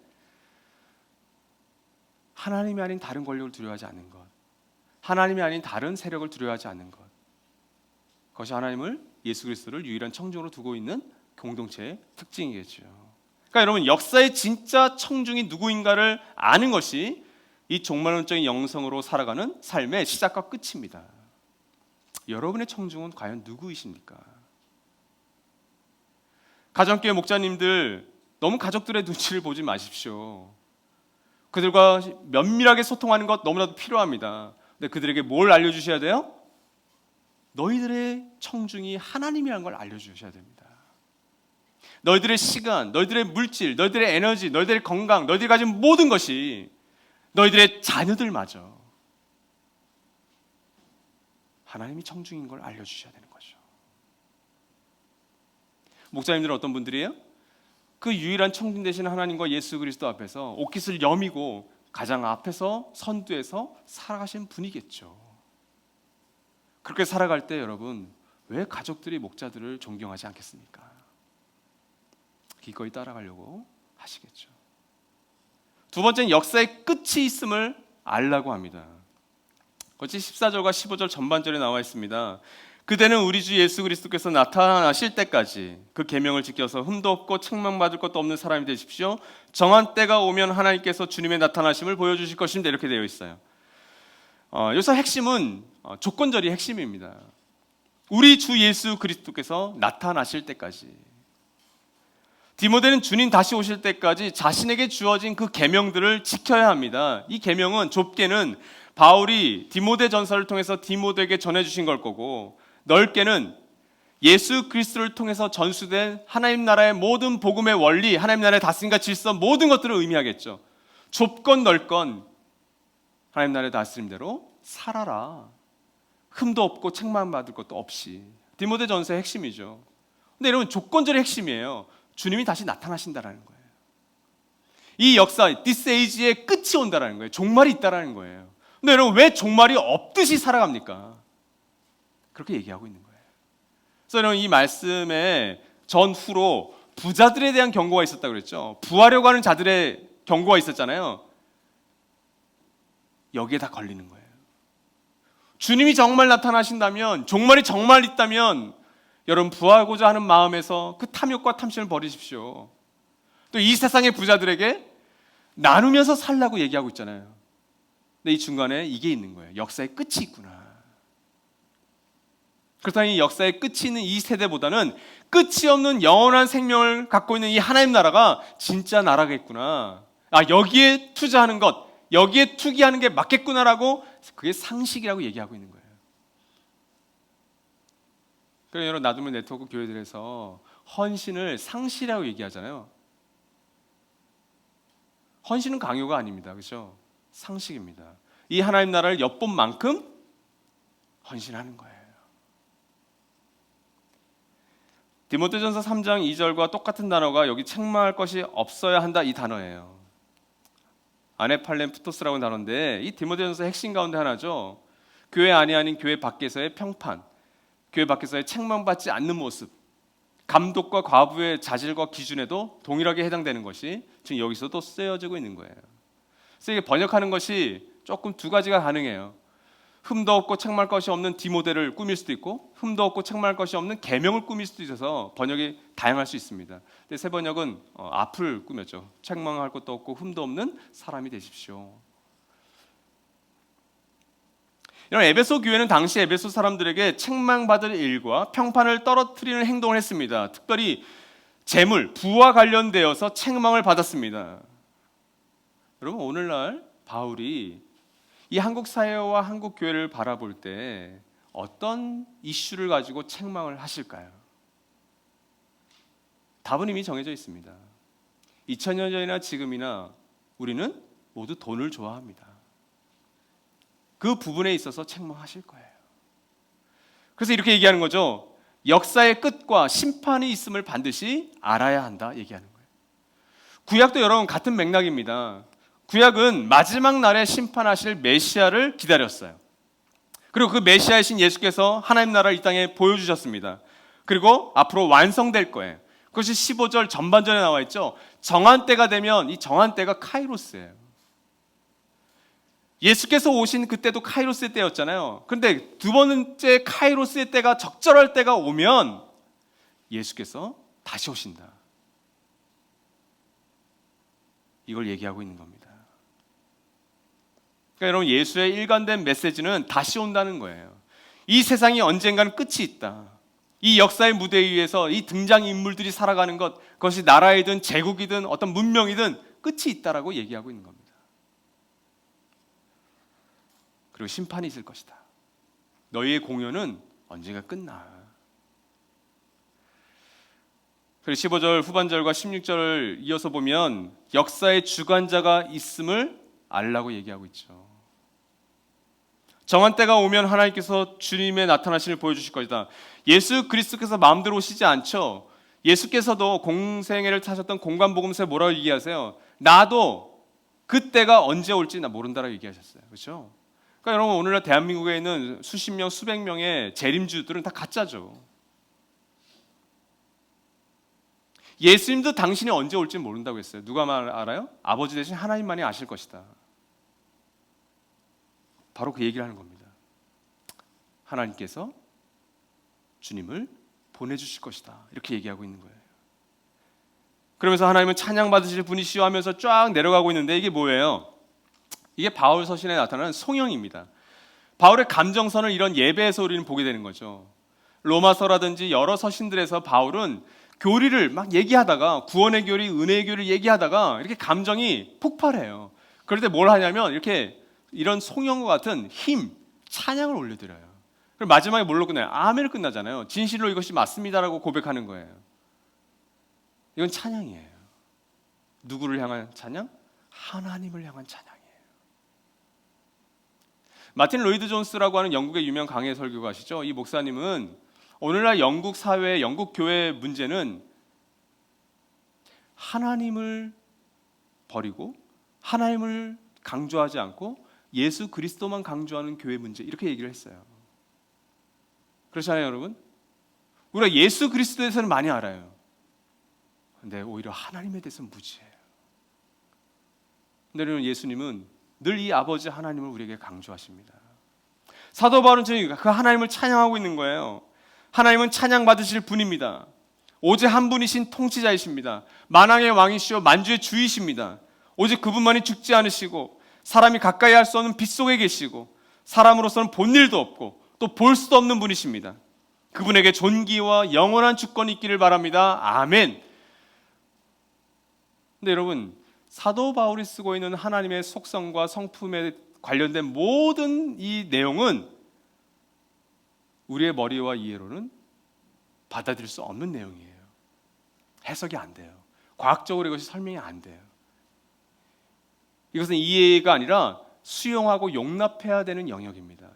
하나님이 아닌 다른 권력을 두려워하지 않는 것, 하나님이 아닌 다른 세력을 두려워하지 않는 것, 그것이 하나님을, 예수 그리스도를 유일한 청중으로 두고 있는 공동체의 특징이겠죠. 그러니까 여러분, 역사의 진짜 청중이 누구인가를 아는 것이 이 종말론적인 영성으로 살아가는 삶의 시작과 끝입니다. 여러분의 청중은 과연 누구이십니까? 가정교회 목자님들, 너무 가족들의 눈치를 보지 마십시오. 그들과 면밀하게 소통하는 것 너무나도 필요합니다. 근데 그들에게 뭘 알려주셔야 돼요? 너희들의 청중이 하나님이라는 걸 알려주셔야 됩니다. 너희들의 시간, 너희들의 물질, 너희들의 에너지, 너희들의 건강, 너희들이 가진 모든 것이 너희들의 자녀들마저 하나님이 청중인 걸 알려주셔야 되는 거죠. 목사님들은 어떤 분들이에요? 그 유일한 청중 되시는 하나님과 예수 그리스도 앞에서 옷깃을 여미고 가장 앞에서 선두에서 살아가신 분이겠죠. 그렇게 살아갈 때 여러분, 왜 가족들이 목자들을 존경하지 않겠습니까? 기꺼이 따라가려고 하시겠죠. 두 번째는 역사의 끝이 있음을 알라고 합니다. 그것이 14절과 15절 전반절에 나와 있습니다. 그대는 우리 주 예수 그리스도께서 나타나실 때까지 그 계명을 지켜서 흠도 없고 책망받을 것도 없는 사람이 되십시오. 정한 때가 오면 하나님께서 주님의 나타나심을 보여주실 것입니다. 이렇게 되어 있어요. 여기서 핵심은 조건절이 핵심입니다. 우리 주 예수 그리스도께서 나타나실 때까지. 디모데는 주님 다시 오실 때까지 자신에게 주어진 그 계명들을 지켜야 합니다. 이 계명은 좁게는 바울이 디모데 전서를 통해서 디모데에게 전해주신 걸 거고, 넓게는 예수 그리스도를 통해서 전수된 하나님 나라의 모든 복음의 원리, 하나님 나라의 다스림과 질서, 모든 것들을 의미하겠죠. 좁건 넓건 하나님 나라의 다스림대로 살아라. 흠도 없고 책망받을 것도 없이. 디모데 전서의 핵심이죠. 근데 여러분, 조건절의 핵심이에요. 주님이 다시 나타나신다라는 거예요. 이 역사, this age의 끝이 온다라는 거예요. 종말이 있다라는 거예요. 근데 여러분, 왜 종말이 없듯이 살아갑니까? 그렇게 얘기하고 있는 거예요. 그래서 여러분, 이 말씀의 전후로 부자들에 대한 경고가 있었다고 그랬죠. 부하려고 하는 자들의 경고가 있었잖아요. 여기에 다 걸리는 거예요. 주님이 정말 나타나신다면, 종말이 정말 있다면 여러분, 부하고자 하는 마음에서 그 탐욕과 탐심을 버리십시오. 또 이 세상의 부자들에게 나누면서 살라고 얘기하고 있잖아요. 근데 이 중간에 이게 있는 거예요. 역사의 끝이 있구나. 그렇다면 이 역사의 끝이 있는 이 세대보다는 끝이 없는 영원한 생명을 갖고 있는 이 하나님 나라가 진짜 나라겠구나. 여기에 투자하는 것, 여기에 투기하는 게 맞겠구나라고, 그게 상식이라고 얘기하고 있는 거예요. 그래서 여러분, 나눔의 네트워크 교회들에서 헌신을 상시라고 얘기하잖아요. 헌신은 강요가 아닙니다. 그렇죠? 상식입니다. 이 하나님 나라를 엿본 만큼 헌신하는 거예요. 디모데전서 3장 2절과 똑같은 단어가 여기 책망할 것이 없어야 한다, 이 단어예요. 아네팔렘푸토스라고 하는 단어인데, 이 디모데전서 핵심 가운데 하나죠. 교회 안이 아닌 교회 밖에서의 평판, 교회 밖에서의 책망받지 않는 모습, 감독과 과부의 자질과 기준에도 동일하게 해당되는 것이 지금 여기서도 쓰여지고 있는 거예요. 그래서 이게 번역하는 것이 조금 두 가지가 가능해요. 흠도 없고 책망할 것이 없는 디모데를 꾸밀 수도 있고, 흠도 없고 책망할 것이 없는 계명을 꾸밀 수도 있어서 번역이 다양할 수 있습니다. 근데 새 번역은 앞을 꾸몄죠. 책망할 것도 없고 흠도 없는 사람이 되십시오. 이런 에베소 교회는 당시 에베소 사람들에게 책망받을 일과 평판을 떨어뜨리는 행동을 했습니다. 특별히 재물, 부와 관련되어서 책망을 받았습니다. 여러분, 오늘날 바울이 이 한국 사회와 한국 교회를 바라볼 때 어떤 이슈를 가지고 책망을 하실까요? 답은 이미 정해져 있습니다. 2000년 전이나 지금이나 우리는 모두 돈을 좋아합니다. 그 부분에 있어서 책망하실 거예요. 그래서 이렇게 얘기하는 거죠. 역사의 끝과 심판이 있음을 반드시 알아야 한다 얘기하는 거예요. 구약도 여러분 같은 맥락입니다. 구약은 마지막 날에 심판하실 메시아를 기다렸어요. 그리고 그 메시아이신 예수께서 하나님 나라를 이 땅에 보여주셨습니다. 그리고 앞으로 완성될 거예요. 그것이 15절 전반전에 나와 있죠. 정한 때가 되면 이 정한 때가 카이로스예요. 예수께서 오신 그때도 카이로스의 때였잖아요. 그런데 두 번째 카이로스의 때가 적절할 때가 오면 예수께서 다시 오신다. 이걸 얘기하고 있는 겁니다. 그러니까 여러분, 예수의 일관된 메시지는 다시 온다는 거예요. 이 세상이 언젠가는 끝이 있다. 이 역사의 무대 위에서 이 등장인물들이 살아가는 것, 그것이 나라이든 제국이든 어떤 문명이든 끝이 있다라고 얘기하고 있는 겁니다. 그리고 심판이 있을 것이다. 너희의 공연은 언젠가 끝나. 그리고 15절 후반절과 16절을 이어서 보면 역사의 주관자가 있음을 알라고 얘기하고 있죠. 정한 때가 오면 하나님께서 주님의 나타나심을 보여주실 것이다. 예수 그리스도께서 마음대로 오시지 않죠. 예수께서도 공생애를 타셨던 공관복음서에 뭐라고 얘기하세요? 나도 그때가 언제 올지 나 모른다라고 얘기하셨어요. 그렇죠? 그러니까 여러분, 오늘날 대한민국에 있는 수십 명, 수백 명의 재림주들은 다 가짜죠. 예수님도 당신이 언제 올지 모른다고 했어요. 누가 알아요? 아버지 대신 하나님만이 아실 것이다. 바로 그 얘기를 하는 겁니다. 하나님께서 주님을 보내주실 것이다. 이렇게 얘기하고 있는 거예요. 그러면서 하나님은 찬양받으실 분이시여 하면서 쫙 내려가고 있는데 이게 뭐예요? 이게 바울 서신에 나타나는 송영입니다. 바울의 감정선을 이런 예배에서 우리는 보게 되는 거죠. 로마서라든지 여러 서신들에서 바울은 교리를 막 얘기하다가 구원의 교리, 은혜의 교리를 얘기하다가 이렇게 감정이 폭발해요. 그럴 때 뭘 하냐면 이렇게 이런 송영과 같은 힘, 찬양을 올려드려요. 그리고 마지막에 뭘로 끝나요? 아멘을 끝나잖아요. 진실로 이것이 맞습니다라고 고백하는 거예요. 이건 찬양이에요. 누구를 향한 찬양? 하나님을 향한 찬양이에요. 마틴 로이드 존스라고 하는 영국의 유명 강해 설교가시죠. 이 목사님은 오늘날 영국 사회, 영국 교회의 문제는 하나님을 버리고 하나님을 강조하지 않고 예수 그리스도만 강조하는 교회 문제, 이렇게 얘기를 했어요. 그렇잖아요, 여러분? 우리가 예수 그리스도에 대해서는 많이 알아요. 근데 오히려 하나님에 대해서는 무지해요. 근데 여러분, 예수님은 늘 이 아버지 하나님을 우리에게 강조하십니다. 사도 바울은 지금 그 하나님을 찬양하고 있는 거예요. 하나님은 찬양받으실 분입니다. 오직 한 분이신 통치자이십니다. 만왕의 왕이시오 만주의 주이십니다. 오직 그분만이 죽지 않으시고 사람이 가까이 할 수 없는 빛 속에 계시고 사람으로서는 본 일도 없고 또 볼 수도 없는 분이십니다. 그분에게 존귀와 영원한 주권이 있기를 바랍니다. 아멘. 근데 여러분, 사도 바울이 쓰고 있는 하나님의 속성과 성품에 관련된 모든 이 내용은 우리의 머리와 이해로는 받아들일 수 없는 내용이에요. 해석이 안 돼요. 과학적으로 이것이 설명이 안 돼요. 이것은 이해가 아니라 수용하고 용납해야 되는 영역입니다.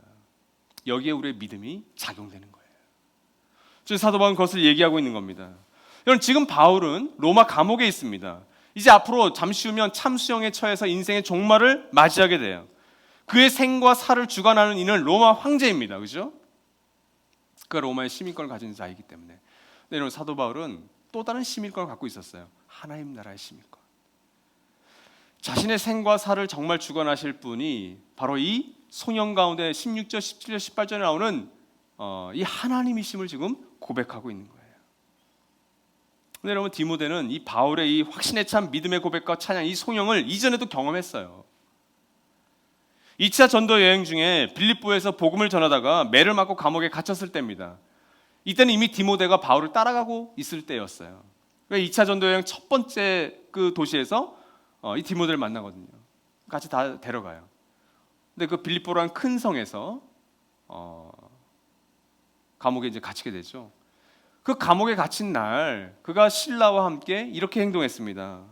여기에 우리의 믿음이 작용되는 거예요. 그래서 사도 바울은 그것을 얘기하고 있는 겁니다. 여러분, 지금 바울은 로마 감옥에 있습니다. 이제 앞으로 잠시 후면 참수형에 처해서 인생의 종말을 맞이하게 돼요. 그의 생과 사를 주관하는 이는 로마 황제입니다. 그죠? 그가 로마의 시민권을 가진 자이기 때문에. 근데 여러분, 사도 바울은 또 다른 시민권을 갖고 있었어요. 하나님 나라의 시민권. 자신의 생과 사를 정말 주관하실 분이 바로 이 송영 가운데 16절, 17절, 18절에 나오는 이 하나님이심을 지금 고백하고 있는 거예요. 근데 여러분, 디모데는 이 바울의 이 확신에 찬 믿음의 고백과 찬양, 이 송영을 이전에도 경험했어요. 2차 전도 여행 중에 빌립보에서 복음을 전하다가 매를 맞고 감옥에 갇혔을 때입니다. 이때는 이미 디모데가 바울을 따라가고 있을 때였어요. 2차 전도 여행 첫 번째 그 도시에서 이 디모데를 만나거든요. 같이 다 데려가요. 근데 그 빌립보라는 큰 성에서 감옥에 이제 갇히게 되죠. 그 감옥에 갇힌 날 그가 신라와 함께 이렇게 행동했습니다.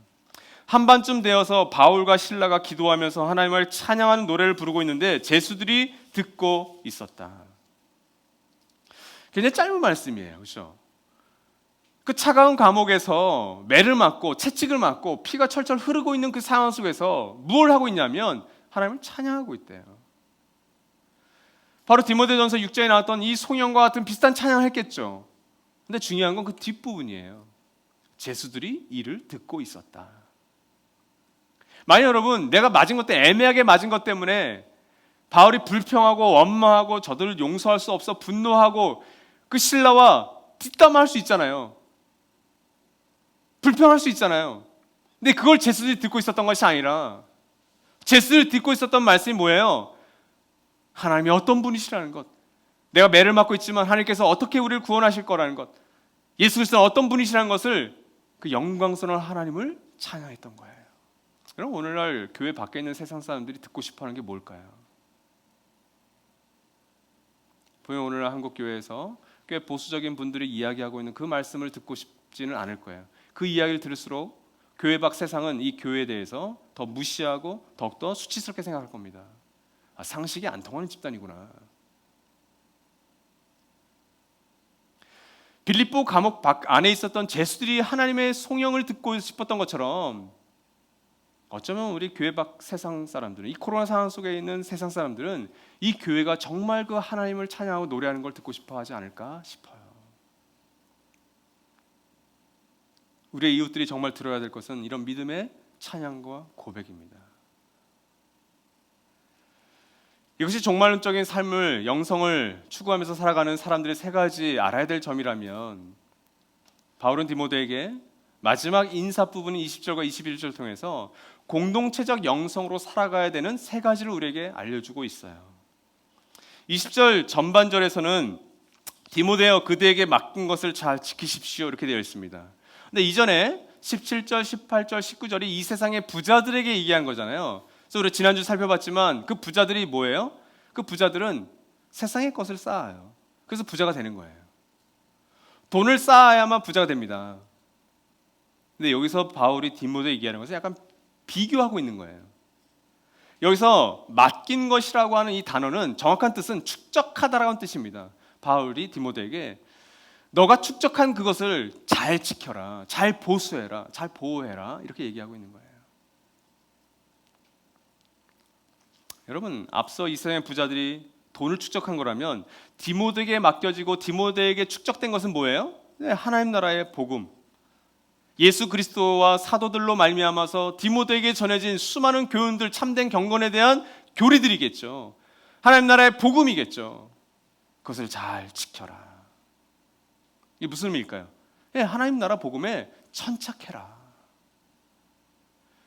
한밤쯤 되어서 바울과 신라가 기도하면서 하나님을 찬양하는 노래를 부르고 있는데 제수들이 듣고 있었다. 굉장히 짧은 말씀이에요. 그렇죠? 그 차가운 감옥에서 매를 맞고 채찍을 맞고 피가 철철 흐르고 있는 그 상황 속에서 뭘 하고 있냐면 하나님을 찬양하고 있대요. 바로 디모데전서 6장에 나왔던 이 송영과 같은 비슷한 찬양을 했겠죠. 근데 중요한 건 그 뒷부분이에요. 제수들이 이를 듣고 있었다. 만약 여러분 내가 맞은 것 때문에 애매하게 맞은 것 때문에 바울이 불평하고 원망하고 저들을 용서할 수 없어 분노하고 그 신라와 뒷담화할 수 있잖아요. 불평할 수 있잖아요. 근데 그걸 제수들이 듣고 있었던 것이 아니라 제수들이 듣고 있었던 말씀이 뭐예요? 하나님이 어떤 분이시라는 것, 내가 매를 맞고 있지만 하나님께서 어떻게 우리를 구원하실 거라는 것, 예수 그리스도는 어떤 분이시라는 것을 그 영광스러운 하나님을 찬양했던 거예요. 그럼 오늘날 교회 밖에 있는 세상 사람들이 듣고 싶어하는 게 뭘까요? 분명 오늘날 한국 교회에서 꽤 보수적인 분들이 이야기하고 있는 그 말씀을 듣고 싶지는 않을 거예요. 그 이야기를 들을수록 교회 밖 세상은 이 교회에 대해서 더 무시하고 더욱더 수치스럽게 생각할 겁니다. 아, 상식이 안 통하는 집단이구나. 빌립보 감옥 밖 안에 있었던 제수들이 하나님의 송영을 듣고 싶었던 것처럼 어쩌면 우리 교회 밖 세상 사람들은, 이 코로나 상황 속에 있는 세상 사람들은 이 교회가 정말 그 하나님을 찬양하고 노래하는 걸 듣고 싶어 하지 않을까 싶어요. 우리의 이웃들이 정말 들어야 될 것은 이런 믿음의 찬양과 고백입니다. 이것이 종말론적인 삶을, 영성을 추구하면서 살아가는 사람들의 세 가지 알아야 될 점이라면 바울은 디모데에게 마지막 인사 부분인 20절과 21절을 통해서 공동체적 영성으로 살아가야 되는 세 가지를 우리에게 알려주고 있어요. 20절 전반절에서는 디모데여 그대에게 맡긴 것을 잘 지키십시오 이렇게 되어 있습니다. 근데 이전에 17절, 18절, 19절이 이 세상의 부자들에게 얘기한 거잖아요. 그래서 우리 지난주 살펴봤지만 그 부자들이 뭐예요? 그 부자들은 세상의 것을 쌓아요. 그래서 부자가 되는 거예요. 돈을 쌓아야만 부자가 됩니다. 근데 여기서 바울이 디모데에 얘기하는 것은 약간 비교하고 있는 거예요. 여기서 맡긴 것이라고 하는 이 단어는 정확한 뜻은 축적하다라는 뜻입니다. 바울이 디모데에게 너가 축적한 그것을 잘 지켜라, 잘 보수해라, 잘 보호해라 이렇게 얘기하고 있는 거예요. 여러분, 앞서 이 세상의 부자들이 돈을 축적한 거라면 디모데에게 맡겨지고 디모데에게 축적된 것은 뭐예요? 네, 하나님 나라의 복음, 예수 그리스도와 사도들로 말미암아서 디모데에게 전해진 수많은 교훈들, 참된 경건에 대한 교리들이겠죠. 하나님 나라의 복음이겠죠. 그것을 잘 지켜라. 이게 무슨 의미일까요? 네, 하나님 나라 복음에 천착해라.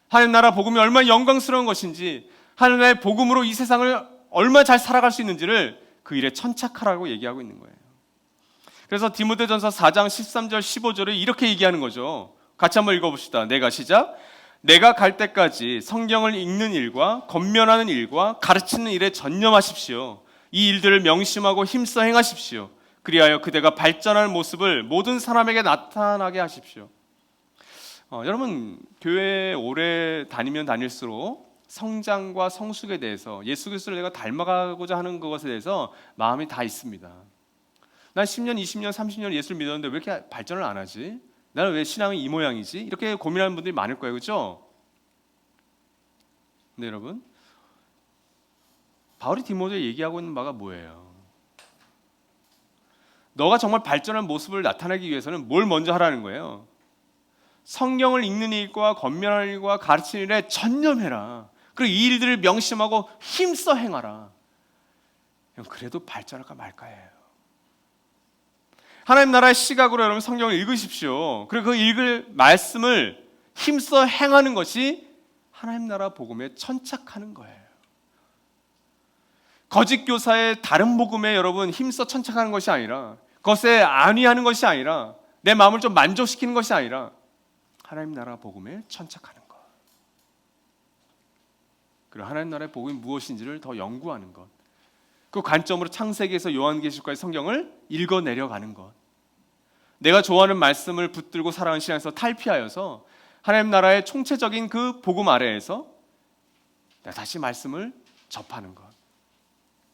하나님 나라 복음이 얼마나 영광스러운 것인지, 하나님 나라의 복음으로 이 세상을 얼마나 잘 살아갈 수 있는지를 그 일에 천착하라고 얘기하고 있는 거예요. 그래서 디모데전서 4장 13절 15절을 이렇게 얘기하는 거죠. 같이 한번 읽어봅시다. 내가 시작. 내가 갈 때까지 성경을 읽는 일과 권면하는 일과 가르치는 일에 전념하십시오. 이 일들을 명심하고 힘써 행하십시오. 그리하여 그대가 발전할 모습을 모든 사람에게 나타나게 하십시오. 여러분, 교회에 오래 다니면 다닐수록 성장과 성숙에 대해서, 예수 그리스도를 내가 닮아가고자 하는 것에 대해서 마음이 다 있습니다. 난 10년, 20년, 30년 예수를 믿었는데 왜 이렇게 발전을 안 하지? 나는 왜 신앙이 이 모양이지? 이렇게 고민하는 분들이 많을 거예요. 그렇죠? 근데 여러분, 바울이 디모데에 얘기하고 있는 바가 뭐예요? 너가 정말 발전한 모습을 나타내기 위해서는 뭘 먼저 하라는 거예요? 성경을 읽는 일과 권면하는 일과 가르치는 일에 전념해라. 그리고 이 일들을 명심하고 힘써 행하라. 그래도 발전할까 말까예요. 하나님 나라의 시각으로 여러분 성경을 읽으십시오. 그리고 그 읽을 말씀을 힘써 행하는 것이 하나님 나라 복음에 천착하는 거예요. 거짓 교사의 다른 복음에 여러분 힘써 천착하는 것이 아니라, 그것에 안위하는 것이 아니라, 내 마음을 좀 만족시키는 것이 아니라 하나님 나라 복음에 천착하는 것. 그리고 하나님 나라의 복음이 무엇인지를 더 연구하는 것, 그 관점으로 창세기에서 요한계시록까지 성경을 읽어내려가는 것, 내가 좋아하는 말씀을 붙들고 살아가는 신앙에서 탈피하여서 하나님 나라의 총체적인 그 복음 아래에서 내가 다시 말씀을 접하는 것,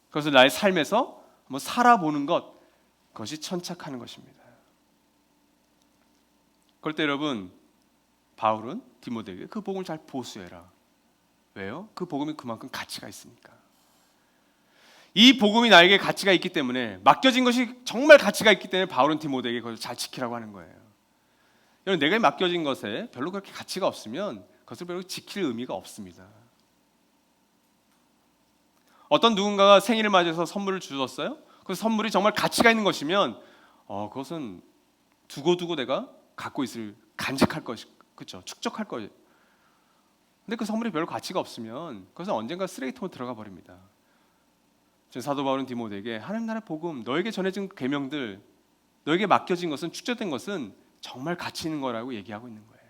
그것을 나의 삶에서 한번 살아보는 것, 그것이 천착하는 것입니다. 그럴 때 여러분, 바울은 디모데에게 그 복음을 잘 보수해라. 왜요? 그 복음이 그만큼 가치가 있으니까. 이 복음이 나에게 가치가 있기 때문에, 맡겨진 것이 정말 가치가 있기 때문에 바울은 디모데에게 그것을 잘 지키라고 하는 거예요. 여러분, 내가 맡겨진 것에 별로 그렇게 가치가 없으면 그것을 별로 지킬 의미가 없습니다. 어떤 누군가가 생일을 맞이해서 선물을 주셨어요. 그 선물이 정말 가치가 있는 것이면 그것은 두고두고 내가 갖고 있을, 간직할 것이, 그렇죠? 축적할 거예요. 근데 그 선물이 별로 가치가 없으면 그것은 언젠가 쓰레기통에 들어가 버립니다. 지금 사도 바울은 디모데에게 하나님 나라의 복음, 너에게 전해진 계명들, 너에게 맡겨진 것은, 축적된 것은 정말 가치 있는 거라고 얘기하고 있는 거예요.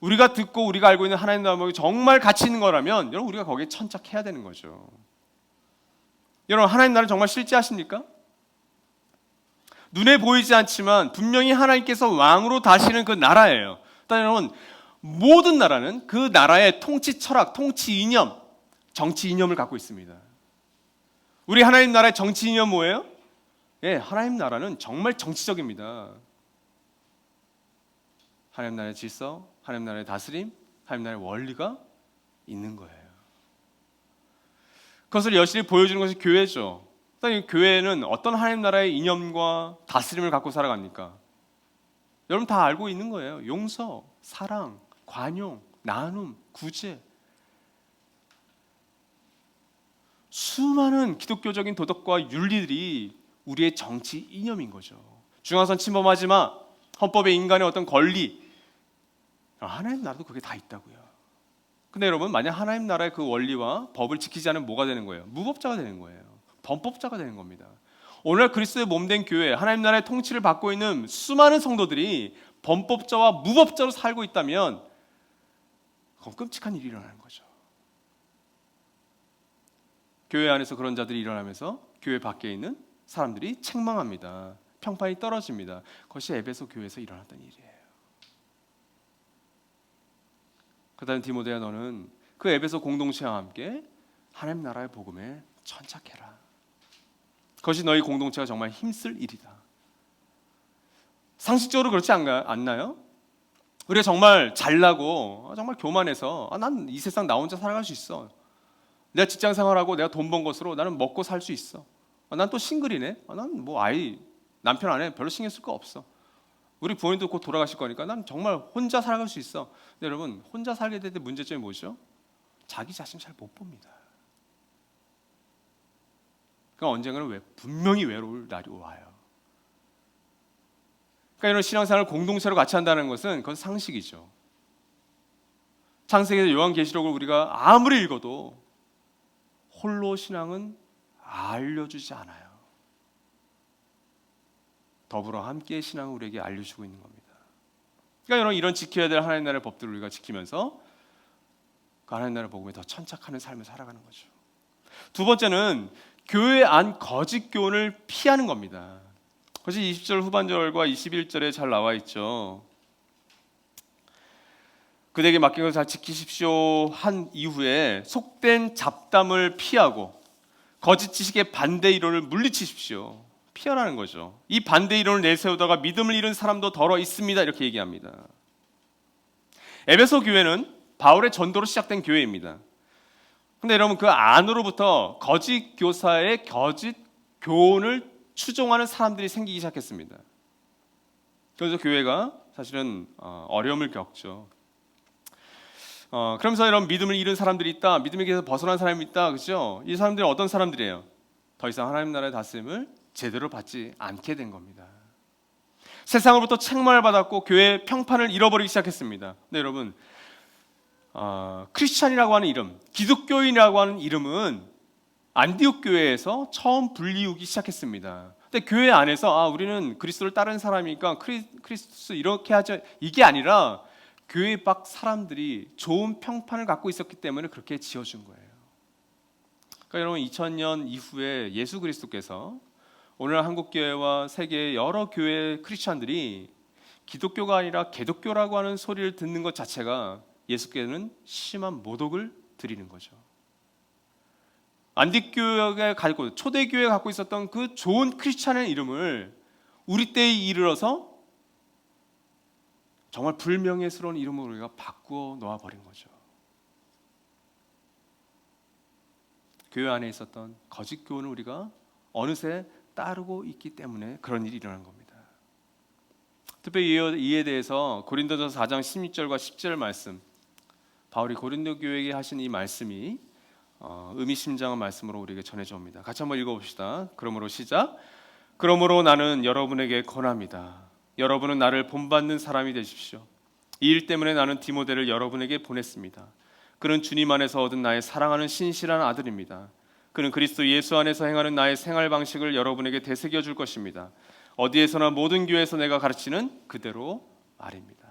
우리가 듣고 우리가 알고 있는 하나님 나라의 복음이 정말 가치 있는 거라면 여러분, 우리가 거기에 천착해야 되는 거죠. 여러분, 하나님 나라는 정말 실제하십니까? 눈에 보이지 않지만 분명히 하나님께서 왕으로 다시는 그 나라예요. 일단 여러분, 모든 나라는 그 나라의 통치 철학, 통치 이념, 정치 이념을 갖고 있습니다. 우리 하나님 나라의 정치 이념 뭐예요? 예, 하나님 나라는 정말 정치적입니다. 하나님 나라의 질서, 하나님 나라의 다스림, 하나님 나라의 원리가 있는 거예요. 그것을 여실히 보여주는 것이 교회죠. 일단 교회는 어떤 하나님 나라의 이념과 다스림을 갖고 살아갑니까? 여러분 다 알고 있는 거예요. 용서, 사랑, 관용, 나눔, 구제. 수많은 기독교적인 도덕과 윤리들이 우리의 정치 이념인 거죠. 중앙선 침범하지 마, 헌법에 인간의 어떤 권리, 하나님 나라도 그게 다 있다고요. 근데 여러분, 만약 하나님 나라의 그 원리와 법을 지키지 않으면 뭐가 되는 거예요? 무법자가 되는 거예요. 범법자가 되는 겁니다. 오늘날 그리스도의 몸된 교회, 하나님 나라의 통치를 받고 있는 수많은 성도들이 범법자와 무법자로 살고 있다면 그건 끔찍한 일이 일어나는 거죠. 교회 안에서 그런 자들이 일어나면서 교회 밖에 있는 사람들이 책망합니다. 평판이 떨어집니다. 그것이 에베소 교회에서 일어났던 일이에요. 그다음 디모데야, 너는 그 에베소 공동체와 함께 하나님 나라의 복음에 천착해라. 그것이 너희 공동체가 정말 힘쓸 일이다. 상식적으로 그렇지 않나요? 우리가 정말 잘나고 정말 교만해서 난 이 세상 나 혼자 살아갈 수 있어. 내가 직장 생활하고 내가 돈 번 것으로 나는 먹고 살 수 있어. 난 또 싱글이네. 난 뭐 아이, 남편 아내 별로 신경 쓸 거 없어. 우리 부모님도 곧 돌아가실 거니까 난 정말 혼자 살아갈 수 있어. 근데 여러분, 혼자 살게 될 때 문제점이 뭐죠? 자기 자신 잘 못 봅니다. 그러니까 언젠가는 분명히 외로울 날이 와요. 그러니까 이런 신앙생활을 공동체로 같이 한다는 것은 그건 상식이죠. 창세기에서 요한계시록을 우리가 아무리 읽어도 홀로 신앙은 알려주지 않아요. 더불어 함께 신앙을 우리에게 알려주고 있는 겁니다. 그러니까 여러분, 이런 지켜야 될 하나님 나라의 법들을 우리가 지키면서 그 하나님 나라의 복음에 더 천착하는 삶을 살아가는 거죠. 두 번째는 교회 안 거짓 교훈을 피하는 겁니다. 그것이 20절 후반절과 21절에 잘 나와 있죠. 그대에게 맡긴 것을 잘 지키십시오 한 이후에 속된 잡담을 피하고 거짓 지식의 반대 이론을 물리치십시오. 피하라는 거죠. 이 반대 이론을 내세우다가 믿음을 잃은 사람도 더러 있습니다. 이렇게 얘기합니다. 에베소 교회는 바울의 전도로 시작된 교회입니다. 근데 여러분, 그 안으로부터 거짓 교사의 거짓 교훈을 추종하는 사람들이 생기기 시작했습니다. 그래서 교회가 사실은 어려움을 겪죠. 그러면서 이런 믿음을 잃은 사람들이 있다, 믿음에게서 벗어난 사람이 있다, 그렇죠? 이 사람들은 어떤 사람들이에요? 더 이상 하나님 나라의 다스림을 제대로 받지 않게 된 겁니다. 세상으로부터 책망을 받았고 교회의 평판을 잃어버리기 시작했습니다. 근데 여러분, 크리스찬이라고 하는 이름, 기독교인이라고 하는 이름은 안디옥 교회에서 처음 불리우기 시작했습니다. 근데 교회 안에서 우리는 그리스도를 따르는 사람이니까 크리스토스 이렇게 하죠, 이게 아니라 교회 밖 사람들이 좋은 평판을 갖고 있었기 때문에 그렇게 지어준 거예요. 그러니까 여러분 2000년 이후에 예수 그리스도께서 오늘 한국교회와 세계의 여러 교회 크리스찬들이 기독교가 아니라 개독교라고 하는 소리를 듣는 것 자체가 예수께는 심한 모독을 드리는 거죠. 안디교회가 가지고 초대교회가 갖고 있었던 그 좋은 크리스찬의 이름을 우리 때에 이르러서 정말 불명예스러운 이름으로 우리가 바꾸어 놓아버린 거죠. 교회 안에 있었던 거짓 교훈을 우리가 어느새 따르고 있기 때문에 그런 일이 일어난 겁니다. 특별히 이에 대해서 고린도전서 4장 16절과 17절 말씀, 바울이 고린도 교회에게 하신 이 말씀이 의미심장한 말씀으로 우리에게 전해져 옵니다. 같이 한번 읽어봅시다. 그러므로 시작. 그러므로 나는 여러분에게 권합니다. 여러분은 나를 본받는 사람이 되십시오. 이 일 때문에 나는 디모데를 여러분에게 보냈습니다. 그는 주님 안에서 얻은 나의 사랑하는 신실한 아들입니다. 그는 그리스도 예수 안에서 행하는 나의 생활 방식을 여러분에게 되새겨 줄 것입니다. 어디에서나 모든 교회에서 내가 가르치는 그대로 말입니다.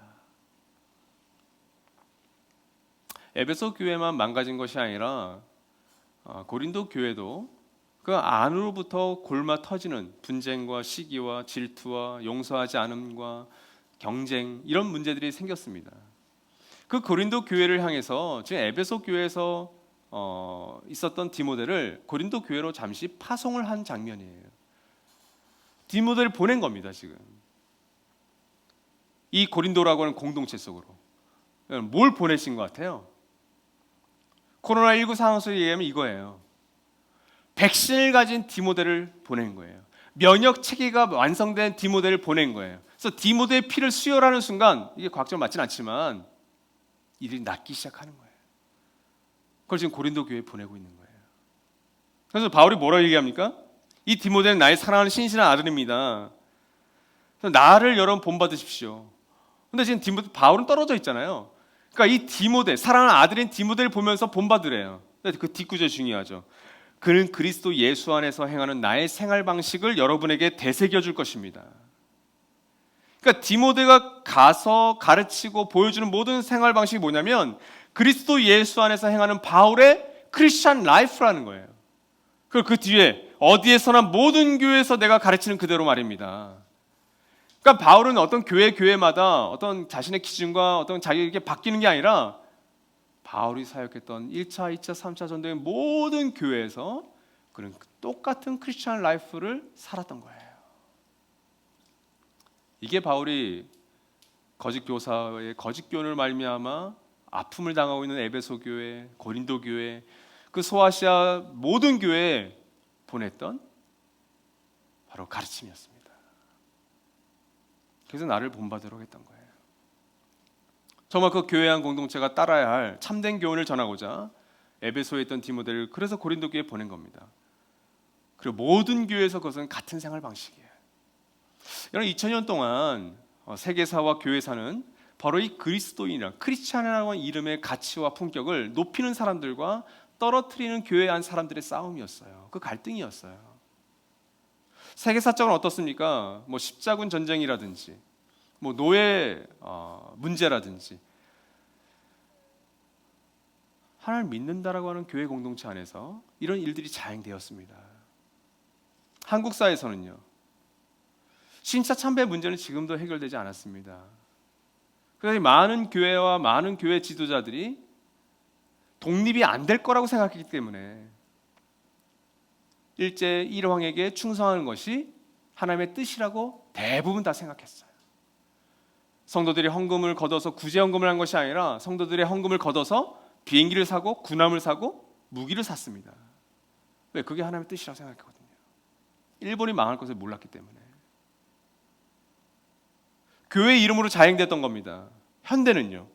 에베소 교회만 망가진 것이 아니라 고린도 교회도 그 안으로부터 골마 터지는 분쟁과 시기와 질투와 용서하지 않음과 경쟁, 이런 문제들이 생겼습니다. 그 고린도 교회를 향해서 지금 에베소 교회에서 있었던 디모데를 고린도 교회로 잠시 파송을 한 장면이에요. 디모데를 보낸 겁니다. 지금 이 고린도라고 하는 공동체 속으로 뭘 보내신 것 같아요? 코로나19 상황에서 얘기하면 이거예요. 백신을 가진 디모데를 보낸 거예요. 면역 체계가 완성된 디모데를 보낸 거예요. 그래서 디모데의 피를 수혈하는 순간, 이게 과학적으로 맞지는 않지만 일이 낫기 시작하는 거예요. 그걸 지금 고린도 교회에 보내고 있는 거예요. 그래서 바울이 뭐라고 얘기합니까? 이 디모데는 나의 사랑하는 신실한 아들입니다. 그래서 나를 여러분 본받으십시오. 근데 지금 바울은 떨어져 있잖아요. 그러니까 이 디모데, 사랑하는 아들인 디모데를 보면서 본받으래요. 그 뒷구절 중요하죠. 그는 그리스도 예수 안에서 행하는 나의 생활 방식을 여러분에게 되새겨 줄 것입니다. 그러니까 디모데가 가서 가르치고 보여주는 모든 생활 방식이 뭐냐면 그리스도 예수 안에서 행하는 바울의 크리스찬 라이프라는 거예요. 그리고 그 뒤에 어디에서나 모든 교회에서 내가 가르치는 그대로 말입니다. 그러니까 바울은 어떤 교회마다 어떤 자신의 기준과 어떤 자기에게 바뀌는 게 아니라 바울이 사역했던 1차, 2차, 3차 전도의 모든 교회에서 그런 똑같은 크리스찬 라이프를 살았던 거예요. 이게 바울이 거짓 교사의 거짓 교훈을 말미암아 아픔을 당하고 있는 에베소 교회, 고린도 교회, 그 소아시아 모든 교회에 보냈던 바로 가르침이었습니다. 그래서 나를 본받으라고 했던 거예요. 정말 그 교회한 공동체가 따라야 할 참된 교훈을 전하고자 에베소에 있던 디모데를 그래서 고린도 교회에 보낸 겁니다. 그리고 모든 교회에서 그것은 같은 생활 방식이에요. 여러분 2000년 동안 세계사와 교회사는 바로 이 그리스도인이라 크리스찬이라고 하는 이름의 가치와 품격을 높이는 사람들과 떨어뜨리는 교회 안 사람들의 싸움이었어요. 그 갈등이었어요. 세계사적으로 어떻습니까? 뭐 십자군 전쟁이라든지 뭐 노예 문제라든지 하나님을 믿는다라고 하는 교회 공동체 안에서 이런 일들이 자행되었습니다. 한국 사회에서는요. 신차 참배 문제는 지금도 해결되지 않았습니다. 그래서 많은 교회와 많은 교회 지도자들이 독립이 안 될 거라고 생각했기 때문에 일제 일왕에게 충성하는 것이 하나님의 뜻이라고 대부분 다 생각했어요. 성도들이 헌금을 걷어서 구제헌금을 한 것이 아니라 성도들의 헌금을 걷어서 비행기를 사고 군함을 사고 무기를 샀습니다. 왜? 그게 하나님의 뜻이라고 생각했거든요. 일본이 망할 것을 몰랐기 때문에. 교회 이름으로 자행됐던 겁니다. 현대는요.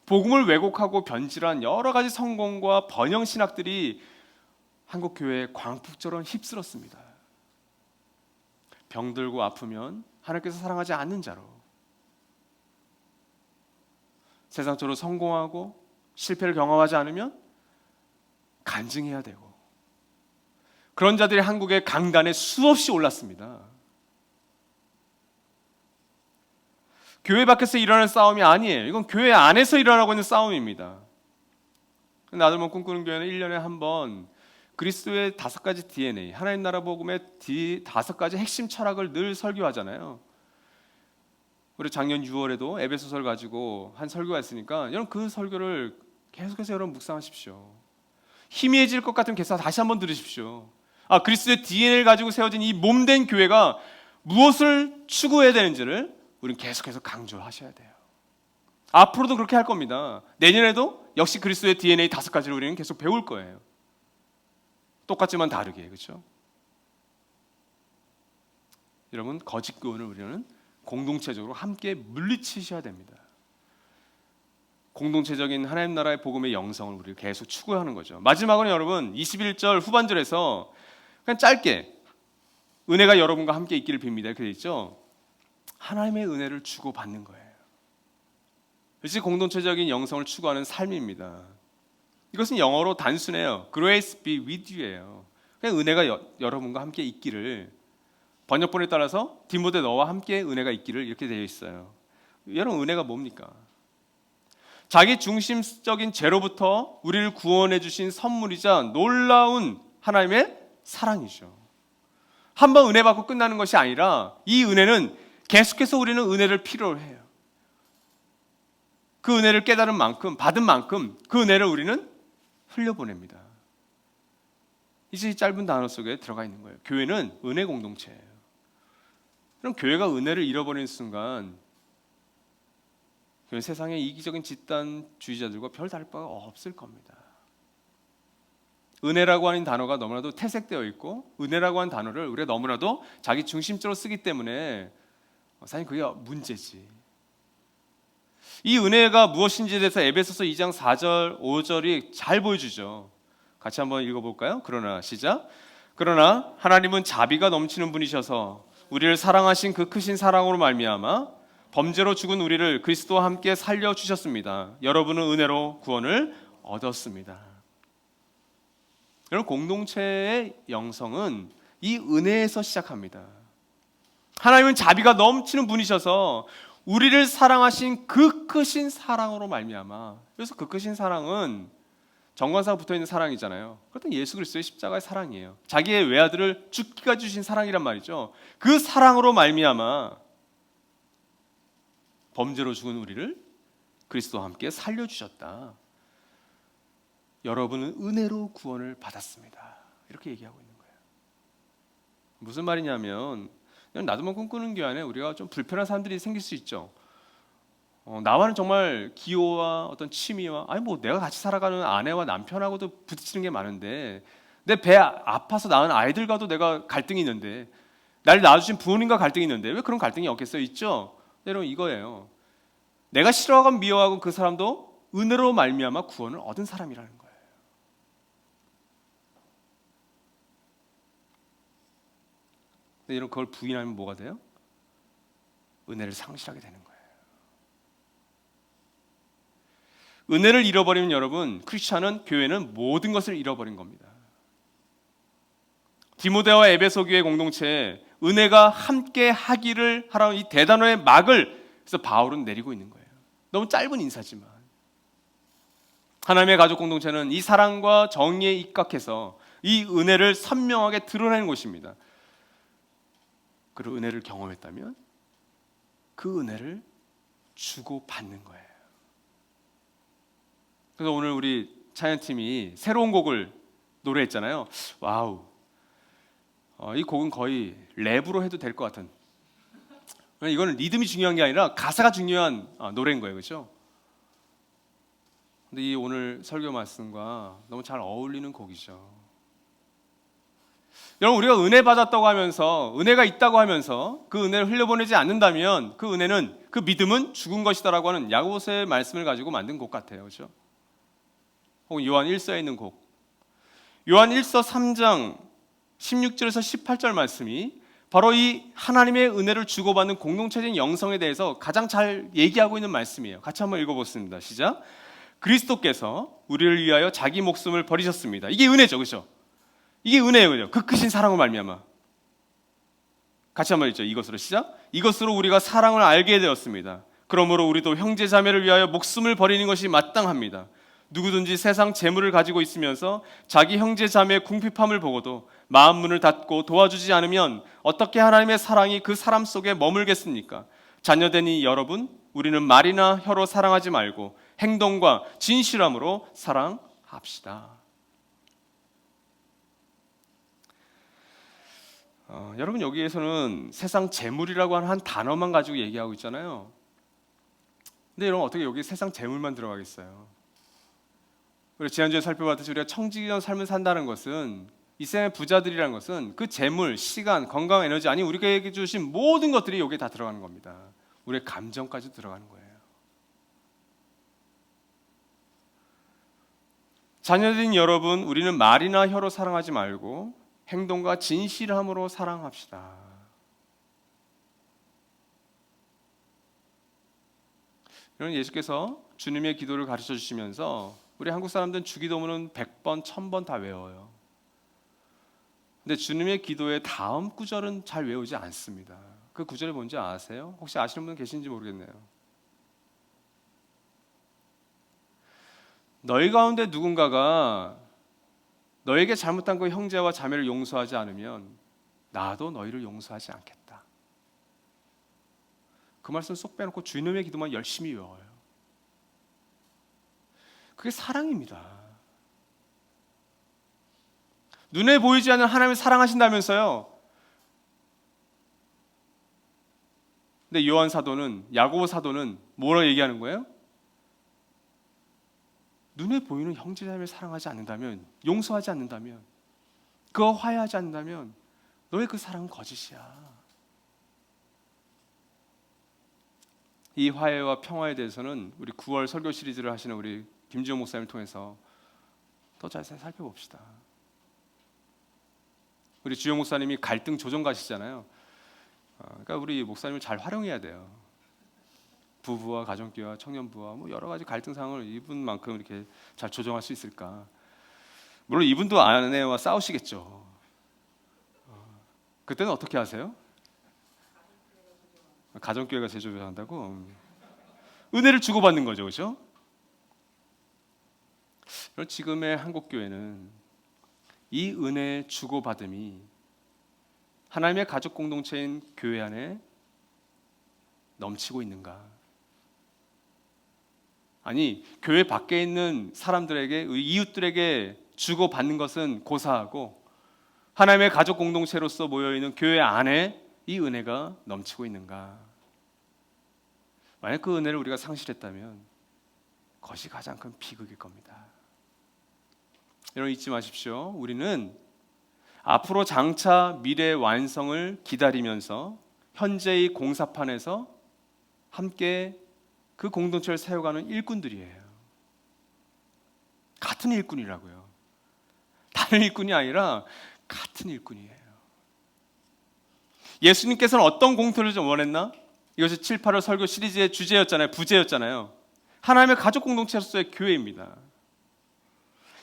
복음을 왜곡하고 변질한 여러 가지 성공과 번영 신학들이 한국 교회에 광풍처럼 휩쓸었습니다. 병들고 아프면 하나님께서 사랑하지 않는 자로, 세상적으로 성공하고 실패를 경험하지 않으면 간증해야 되고, 그런 자들이 한국의 강단에 수없이 올랐습니다. 교회 밖에서 일어나는 싸움이 아니에요. 이건 교회 안에서 일어나고 있는 싸움입니다. 나들만 꿈꾸는 교회는 1년에 한 번 그리스도의 5가지 DNA, 하나님 나라 복음의 5가지 핵심 철학을 늘 설교하잖아요. 우리 작년 6월에도 에베소서를 가지고 한 설교가 있으니까 여러분 그 설교를 계속해서 여러분 묵상하십시오. 희미해질 것 같은 개사 다시 한번 들으십시오. 그리스도의 DNA를 가지고 세워진 이 몸된 교회가 무엇을 추구해야 되는지를 우리는 계속해서 강조하셔야 돼요. 앞으로도 그렇게 할 겁니다. 내년에도 역시 그리스도의 DNA 5가지를 우리는 계속 배울 거예요. 똑같지만 다르게, 그렇죠? 여러분, 거짓 교훈을 우리는 공동체적으로 함께 물리치셔야 됩니다. 공동체적인 하나님 나라의 복음의 영성을 우리 계속 추구하는 거죠. 마지막으로 여러분 21절 후반절에서 그냥 짧게 은혜가 여러분과 함께 있기를 빕니다 이렇게 돼 있죠. 하나님의 은혜를 주고받는 거예요. 이것이 공동체적인 영성을 추구하는 삶입니다. 이것은 영어로 단순해요. Grace be with you예요. 그냥 은혜가 여러분과 함께 있기를, 번역본에 따라서 디모데 너와 함께 은혜가 있기를 이렇게 되어 있어요. 여러분 은혜가 뭡니까? 자기 중심적인 죄로부터 우리를 구원해 주신 선물이자 놀라운 하나님의 사랑이죠. 한번 은혜 받고 끝나는 것이 아니라 이 은혜는 계속해서 우리는 은혜를 필요로 해요. 그 은혜를 깨달은 만큼, 받은 만큼 그 은혜를 우리는 흘려보냅니다. 이제 이 짧은 단어 속에 들어가 있는 거예요. 교회는 은혜 공동체예요. 그럼 교회가 은혜를 잃어버리는 순간 교회 세상의 이기적인 집단주의자들과 별 다를 바가 없을 겁니다. 은혜라고 하는 단어가 너무나도 퇴색되어 있고 은혜라고 하는 단어를 우리가 너무나도 자기 중심적으로 쓰기 때문에 사실 그게 문제지. 이 은혜가 무엇인지에 대해서 에베소서 2장 4절 5절이 잘 보여주죠. 같이 한번 읽어볼까요? 그러나 시작. 그러나 하나님은 자비가 넘치는 분이셔서 우리를 사랑하신 그 크신 사랑으로 말미암아 범죄로 죽은 우리를 그리스도와 함께 살려주셨습니다. 여러분은 은혜로 구원을 얻었습니다. 여러분 공동체의 영성은 이 은혜에서 시작합니다. 하나님은 자비가 넘치는 분이셔서 우리를 사랑하신 그 크신 사랑으로 말미암아. 그래서 그 크신 사랑은 정관사가 붙어있는 사랑이잖아요. 그렇다면 예수 그리스도의 십자가의 사랑이에요. 자기의 외아들을 죽기까지 주신 사랑이란 말이죠. 그 사랑으로 말미암아 범죄로 죽은 우리를 그리스도와 함께 살려주셨다. 여러분은 은혜로 구원을 받았습니다. 이렇게 얘기하고 있는 거예요. 무슨 말이냐면 나도만 꿈꾸는 교회 안에 우리가 좀 불편한 사람들이 생길 수 있죠. 나와는 정말 기호와 어떤 취미와 내가 같이 살아가는 아내와 남편하고도 부딪히는 게 많은데 내 배 아파서 낳은 아이들과도 내가 갈등이 있는데 나를 낳아주신 부모님과 갈등이 있는데 왜 그런 갈등이 없겠어요? 있죠. 여러분 이거예요. 내가 싫어하고 미워하고 그 사람도 은혜로 말미암아 구원을 얻은 사람이라는 거예요. 근데 여러분 그걸 부인하면 뭐가 돼요? 은혜를 상실하게 되는 거예요. 은혜를 잃어버리면 여러분 크리스찬은 교회는 모든 것을 잃어버린 겁니다. 디모데와 에베소 교회 공동체에 은혜가 함께 하기를 하라는 이 대단원의 막을 그래서 바울은 내리고 있는 거예요. 너무 짧은 인사지만 하나님의 가족 공동체는 이 사랑과 정의에 입각해서 이 은혜를 선명하게 드러내는 곳입니다. 그리고 은혜를 경험했다면 그 은혜를 주고받는 거예요. 그래서 오늘 우리 찬양팀이 새로운 곡을 노래했잖아요. 와우, 이 곡은 거의 랩으로 해도 될 것 같은. 이거는 리듬이 중요한 게 아니라 가사가 중요한 노래인 거예요, 그렇죠? 근데 이 오늘 설교 말씀과 너무 잘 어울리는 곡이죠. 여러분 우리가 은혜 받았다고 하면서 은혜가 있다고 하면서 그 은혜를 흘려보내지 않는다면 그 은혜는 그 믿음은 죽은 것이다라고 하는 야고보서의 말씀을 가지고 만든 곡 같아요, 그렇죠? 혹은 요한 1서에 있는 곡, 요한 1서 3장 16절에서 18절 말씀이 바로 이 하나님의 은혜를 주고받는 공동체적인 영성에 대해서 가장 잘 얘기하고 있는 말씀이에요. 같이 한번 읽어보겠습니다. 시작. 그리스도께서 우리를 위하여 자기 목숨을 버리셨습니다. 이게 은혜죠, 그렇죠? 이게 은혜예요, 그죠? 그 크신 사랑으로 말미암아. 같이 한번 읽죠. 이것으로 시작. 이것으로 우리가 사랑을 알게 되었습니다. 그러므로 우리도 형제 자매를 위하여 목숨을 버리는 것이 마땅합니다. 누구든지 세상 재물을 가지고 있으면서 자기 형제 자매의 궁핍함을 보고도 마음 문을 닫고 도와주지 않으면 어떻게 하나님의 사랑이 그 사람 속에 머물겠습니까? 자녀되니 여러분, 우리는 말이나 혀로 사랑하지 말고 행동과 진실함으로 사랑합시다. 여러분, 여기에서는 세상 재물이라고 하는 한 단어만 가지고 얘기하고 있잖아요. 근데 여러분, 어떻게 여기 세상 재물만 들어가겠어요? 우리 지난주에 살펴봤듯이 우리가 청지기한 삶을 산다는 것은, 이 세상의 부자들이라는 것은 그 재물, 시간, 건강, 에너지, 아니 우리에게 주신 모든 것들이 여기에 다 들어가는 겁니다. 우리의 감정까지 들어가는 거예요. 자녀들인 여러분, 우리는 말이나 혀로 사랑하지 말고 행동과 진실함으로 사랑합시다. 여러분, 예수께서 주님의 기도를 가르쳐 주시면서 우리 한국 사람들은 주기도문은 100번, 1000번 다 외워요. 근데 주님의 기도의 다음 구절은 잘 외우지 않습니다. 그 구절이 뭔지 아세요? 혹시 아시는 분 계신지 모르겠네요. 너희 가운데 누군가가 너에게 잘못한 그 형제와 자매를 용서하지 않으면 나도 너희를 용서하지 않겠다. 그 말씀 쏙 빼놓고 주님의 기도만 열심히 외워요. 그게 사랑입니다. 눈에 보이지 않는 하나님을 사랑하신다면서요. 근데 요한 사도는, 야고보 사도는 뭐라고 얘기하는 거예요? 눈에 보이는 형제자매를 사랑하지 않는다면, 용서하지 않는다면, 그와 화해하지 않는다면 너의 그 사랑은 거짓이야. 이 화해와 평화에 대해서는 우리 9월 설교 시리즈를 하시는 우리 김지호 목사님을 통해서 더 자세히 살펴봅시다. 우리 주영 목사님이 갈등 조정가시잖아요. 그러니까 우리 목사님을 잘 활용해야 돼요. 부부와 가정교회와 청년부와 뭐 여러 가지 갈등 상황을 이분만큼 이렇게 잘 조정할 수 있을까? 물론 이분도 아내와 싸우시겠죠. 그때는 어떻게 하세요? 가정교회가 제조한다고? 은혜를 주고받는 거죠, 그렇죠? 지금의 한국교회는 이 은혜의 주고받음이 하나님의 가족 공동체인 교회 안에 넘치고 있는가? 아니, 교회 밖에 있는 사람들에게, 이웃들에게 주고받는 것은 고사하고 하나님의 가족 공동체로서 모여있는 교회 안에 이 은혜가 넘치고 있는가? 만약 그 은혜를 우리가 상실했다면 그것이 가장 큰 비극일 겁니다. 여러분, 잊지 마십시오. 우리는 앞으로 장차 미래의 완성을 기다리면서 현재의 공사판에서 함께 그 공동체를 세워가는 일꾼들이에요. 같은 일꾼이라고요. 다른 일꾼이 아니라 같은 일꾼이에요. 예수님께서는 어떤 공통을 좀 원했나? 이것이 7, 8월 설교 시리즈의 주제였잖아요. 부제였잖아요. 하나님의 가족 공동체로서의 교회입니다.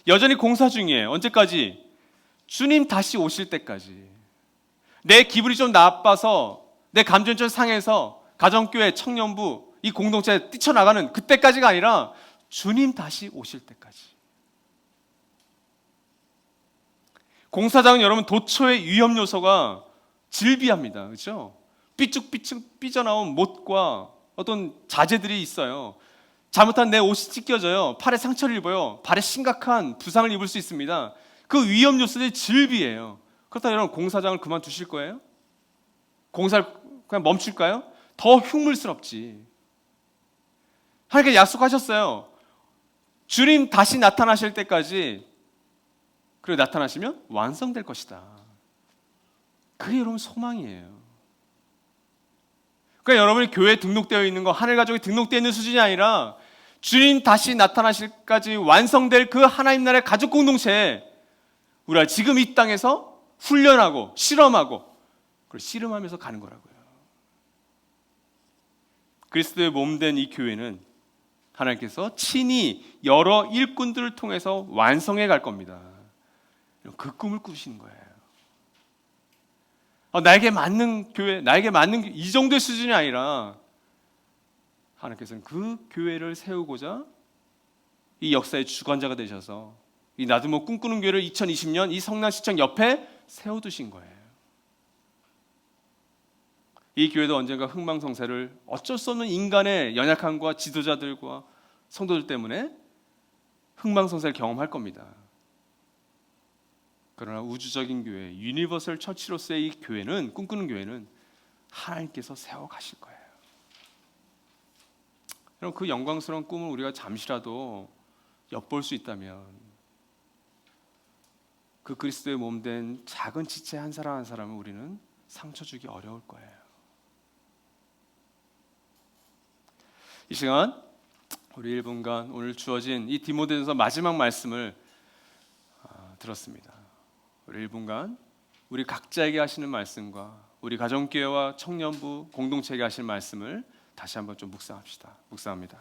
여전히 공사 중이에요. 언제까지? 주님 다시 오실 때까지. 내 기분이 좀 나빠서, 내 감정이 좀 상해서 가정교회, 청년부, 이 공동체에 뛰쳐나가는 그때까지가 아니라 주님 다시 오실 때까지. 공사장은 여러분 도처의 위험 요소가 질비합니다. 그렇죠? 삐쭉삐쭉 삐져나온 못과 어떤 자재들이 있어요. 잘못한 내 옷이 찢겨져요. 팔에 상처를 입어요. 발에 심각한 부상을 입을 수 있습니다. 그 위험 요소들이 질비해요. 그렇다면 여러분 공사장을 그만두실 거예요? 공사를 그냥 멈출까요? 더 흉물스럽지. 하나님께 약속하셨어요. 주님 다시 나타나실 때까지, 그리고 나타나시면 완성될 것이다. 그게 여러분 소망이에요. 그러니까 여러분이 교회에 등록되어 있는 거, 하늘가족이 등록되어 있는 수준이 아니라 주님 다시 나타나실까지 완성될 그 하나님 나라의 가족 공동체에 우리가 지금 이 땅에서 훈련하고 실험하고 그걸 씨름하면서 가는 거라고요. 그리스도의 몸된 이 교회는 하나님께서 친히 여러 일꾼들을 통해서 완성해 갈 겁니다. 그 꿈을 꾸시는 거예요. 나에게 맞는 교회, 나에게 맞는 이 정도의 수준이 아니라 하나님께서는 그 교회를 세우고자 이 역사의 주관자가 되셔서 이 나도 뭐 꿈꾸는 교회를 2020년 이 성남시청 옆에 세워두신 거예요. 이 교회도 언젠가 흥망성쇠를 어쩔 수 없는 인간의 연약함과 지도자들과 성도들 때문에 흥망성쇠를 경험할 겁니다. 그러나 우주적인 교회, 유니버설 처치로서의 이 교회는, 꿈꾸는 교회는 하나님께서 세워가실 거예요. 그럼 그 영광스러운 꿈을 우리가 잠시라도 엿볼 수 있다면 그 그리스도의 몸된 작은 지체 한 사람 한 사람을 우리는 상처 주기 어려울 거예요. 이 시간 우리 1분간 오늘 주어진 이 디모데전서 마지막 말씀을 들었습니다. 우리 1분간 우리 각자에게 하시는 말씀과 우리 가정교회와 청년부 공동체에게 하시는 말씀을 다시 한번 좀 묵상합시다. 묵상합니다.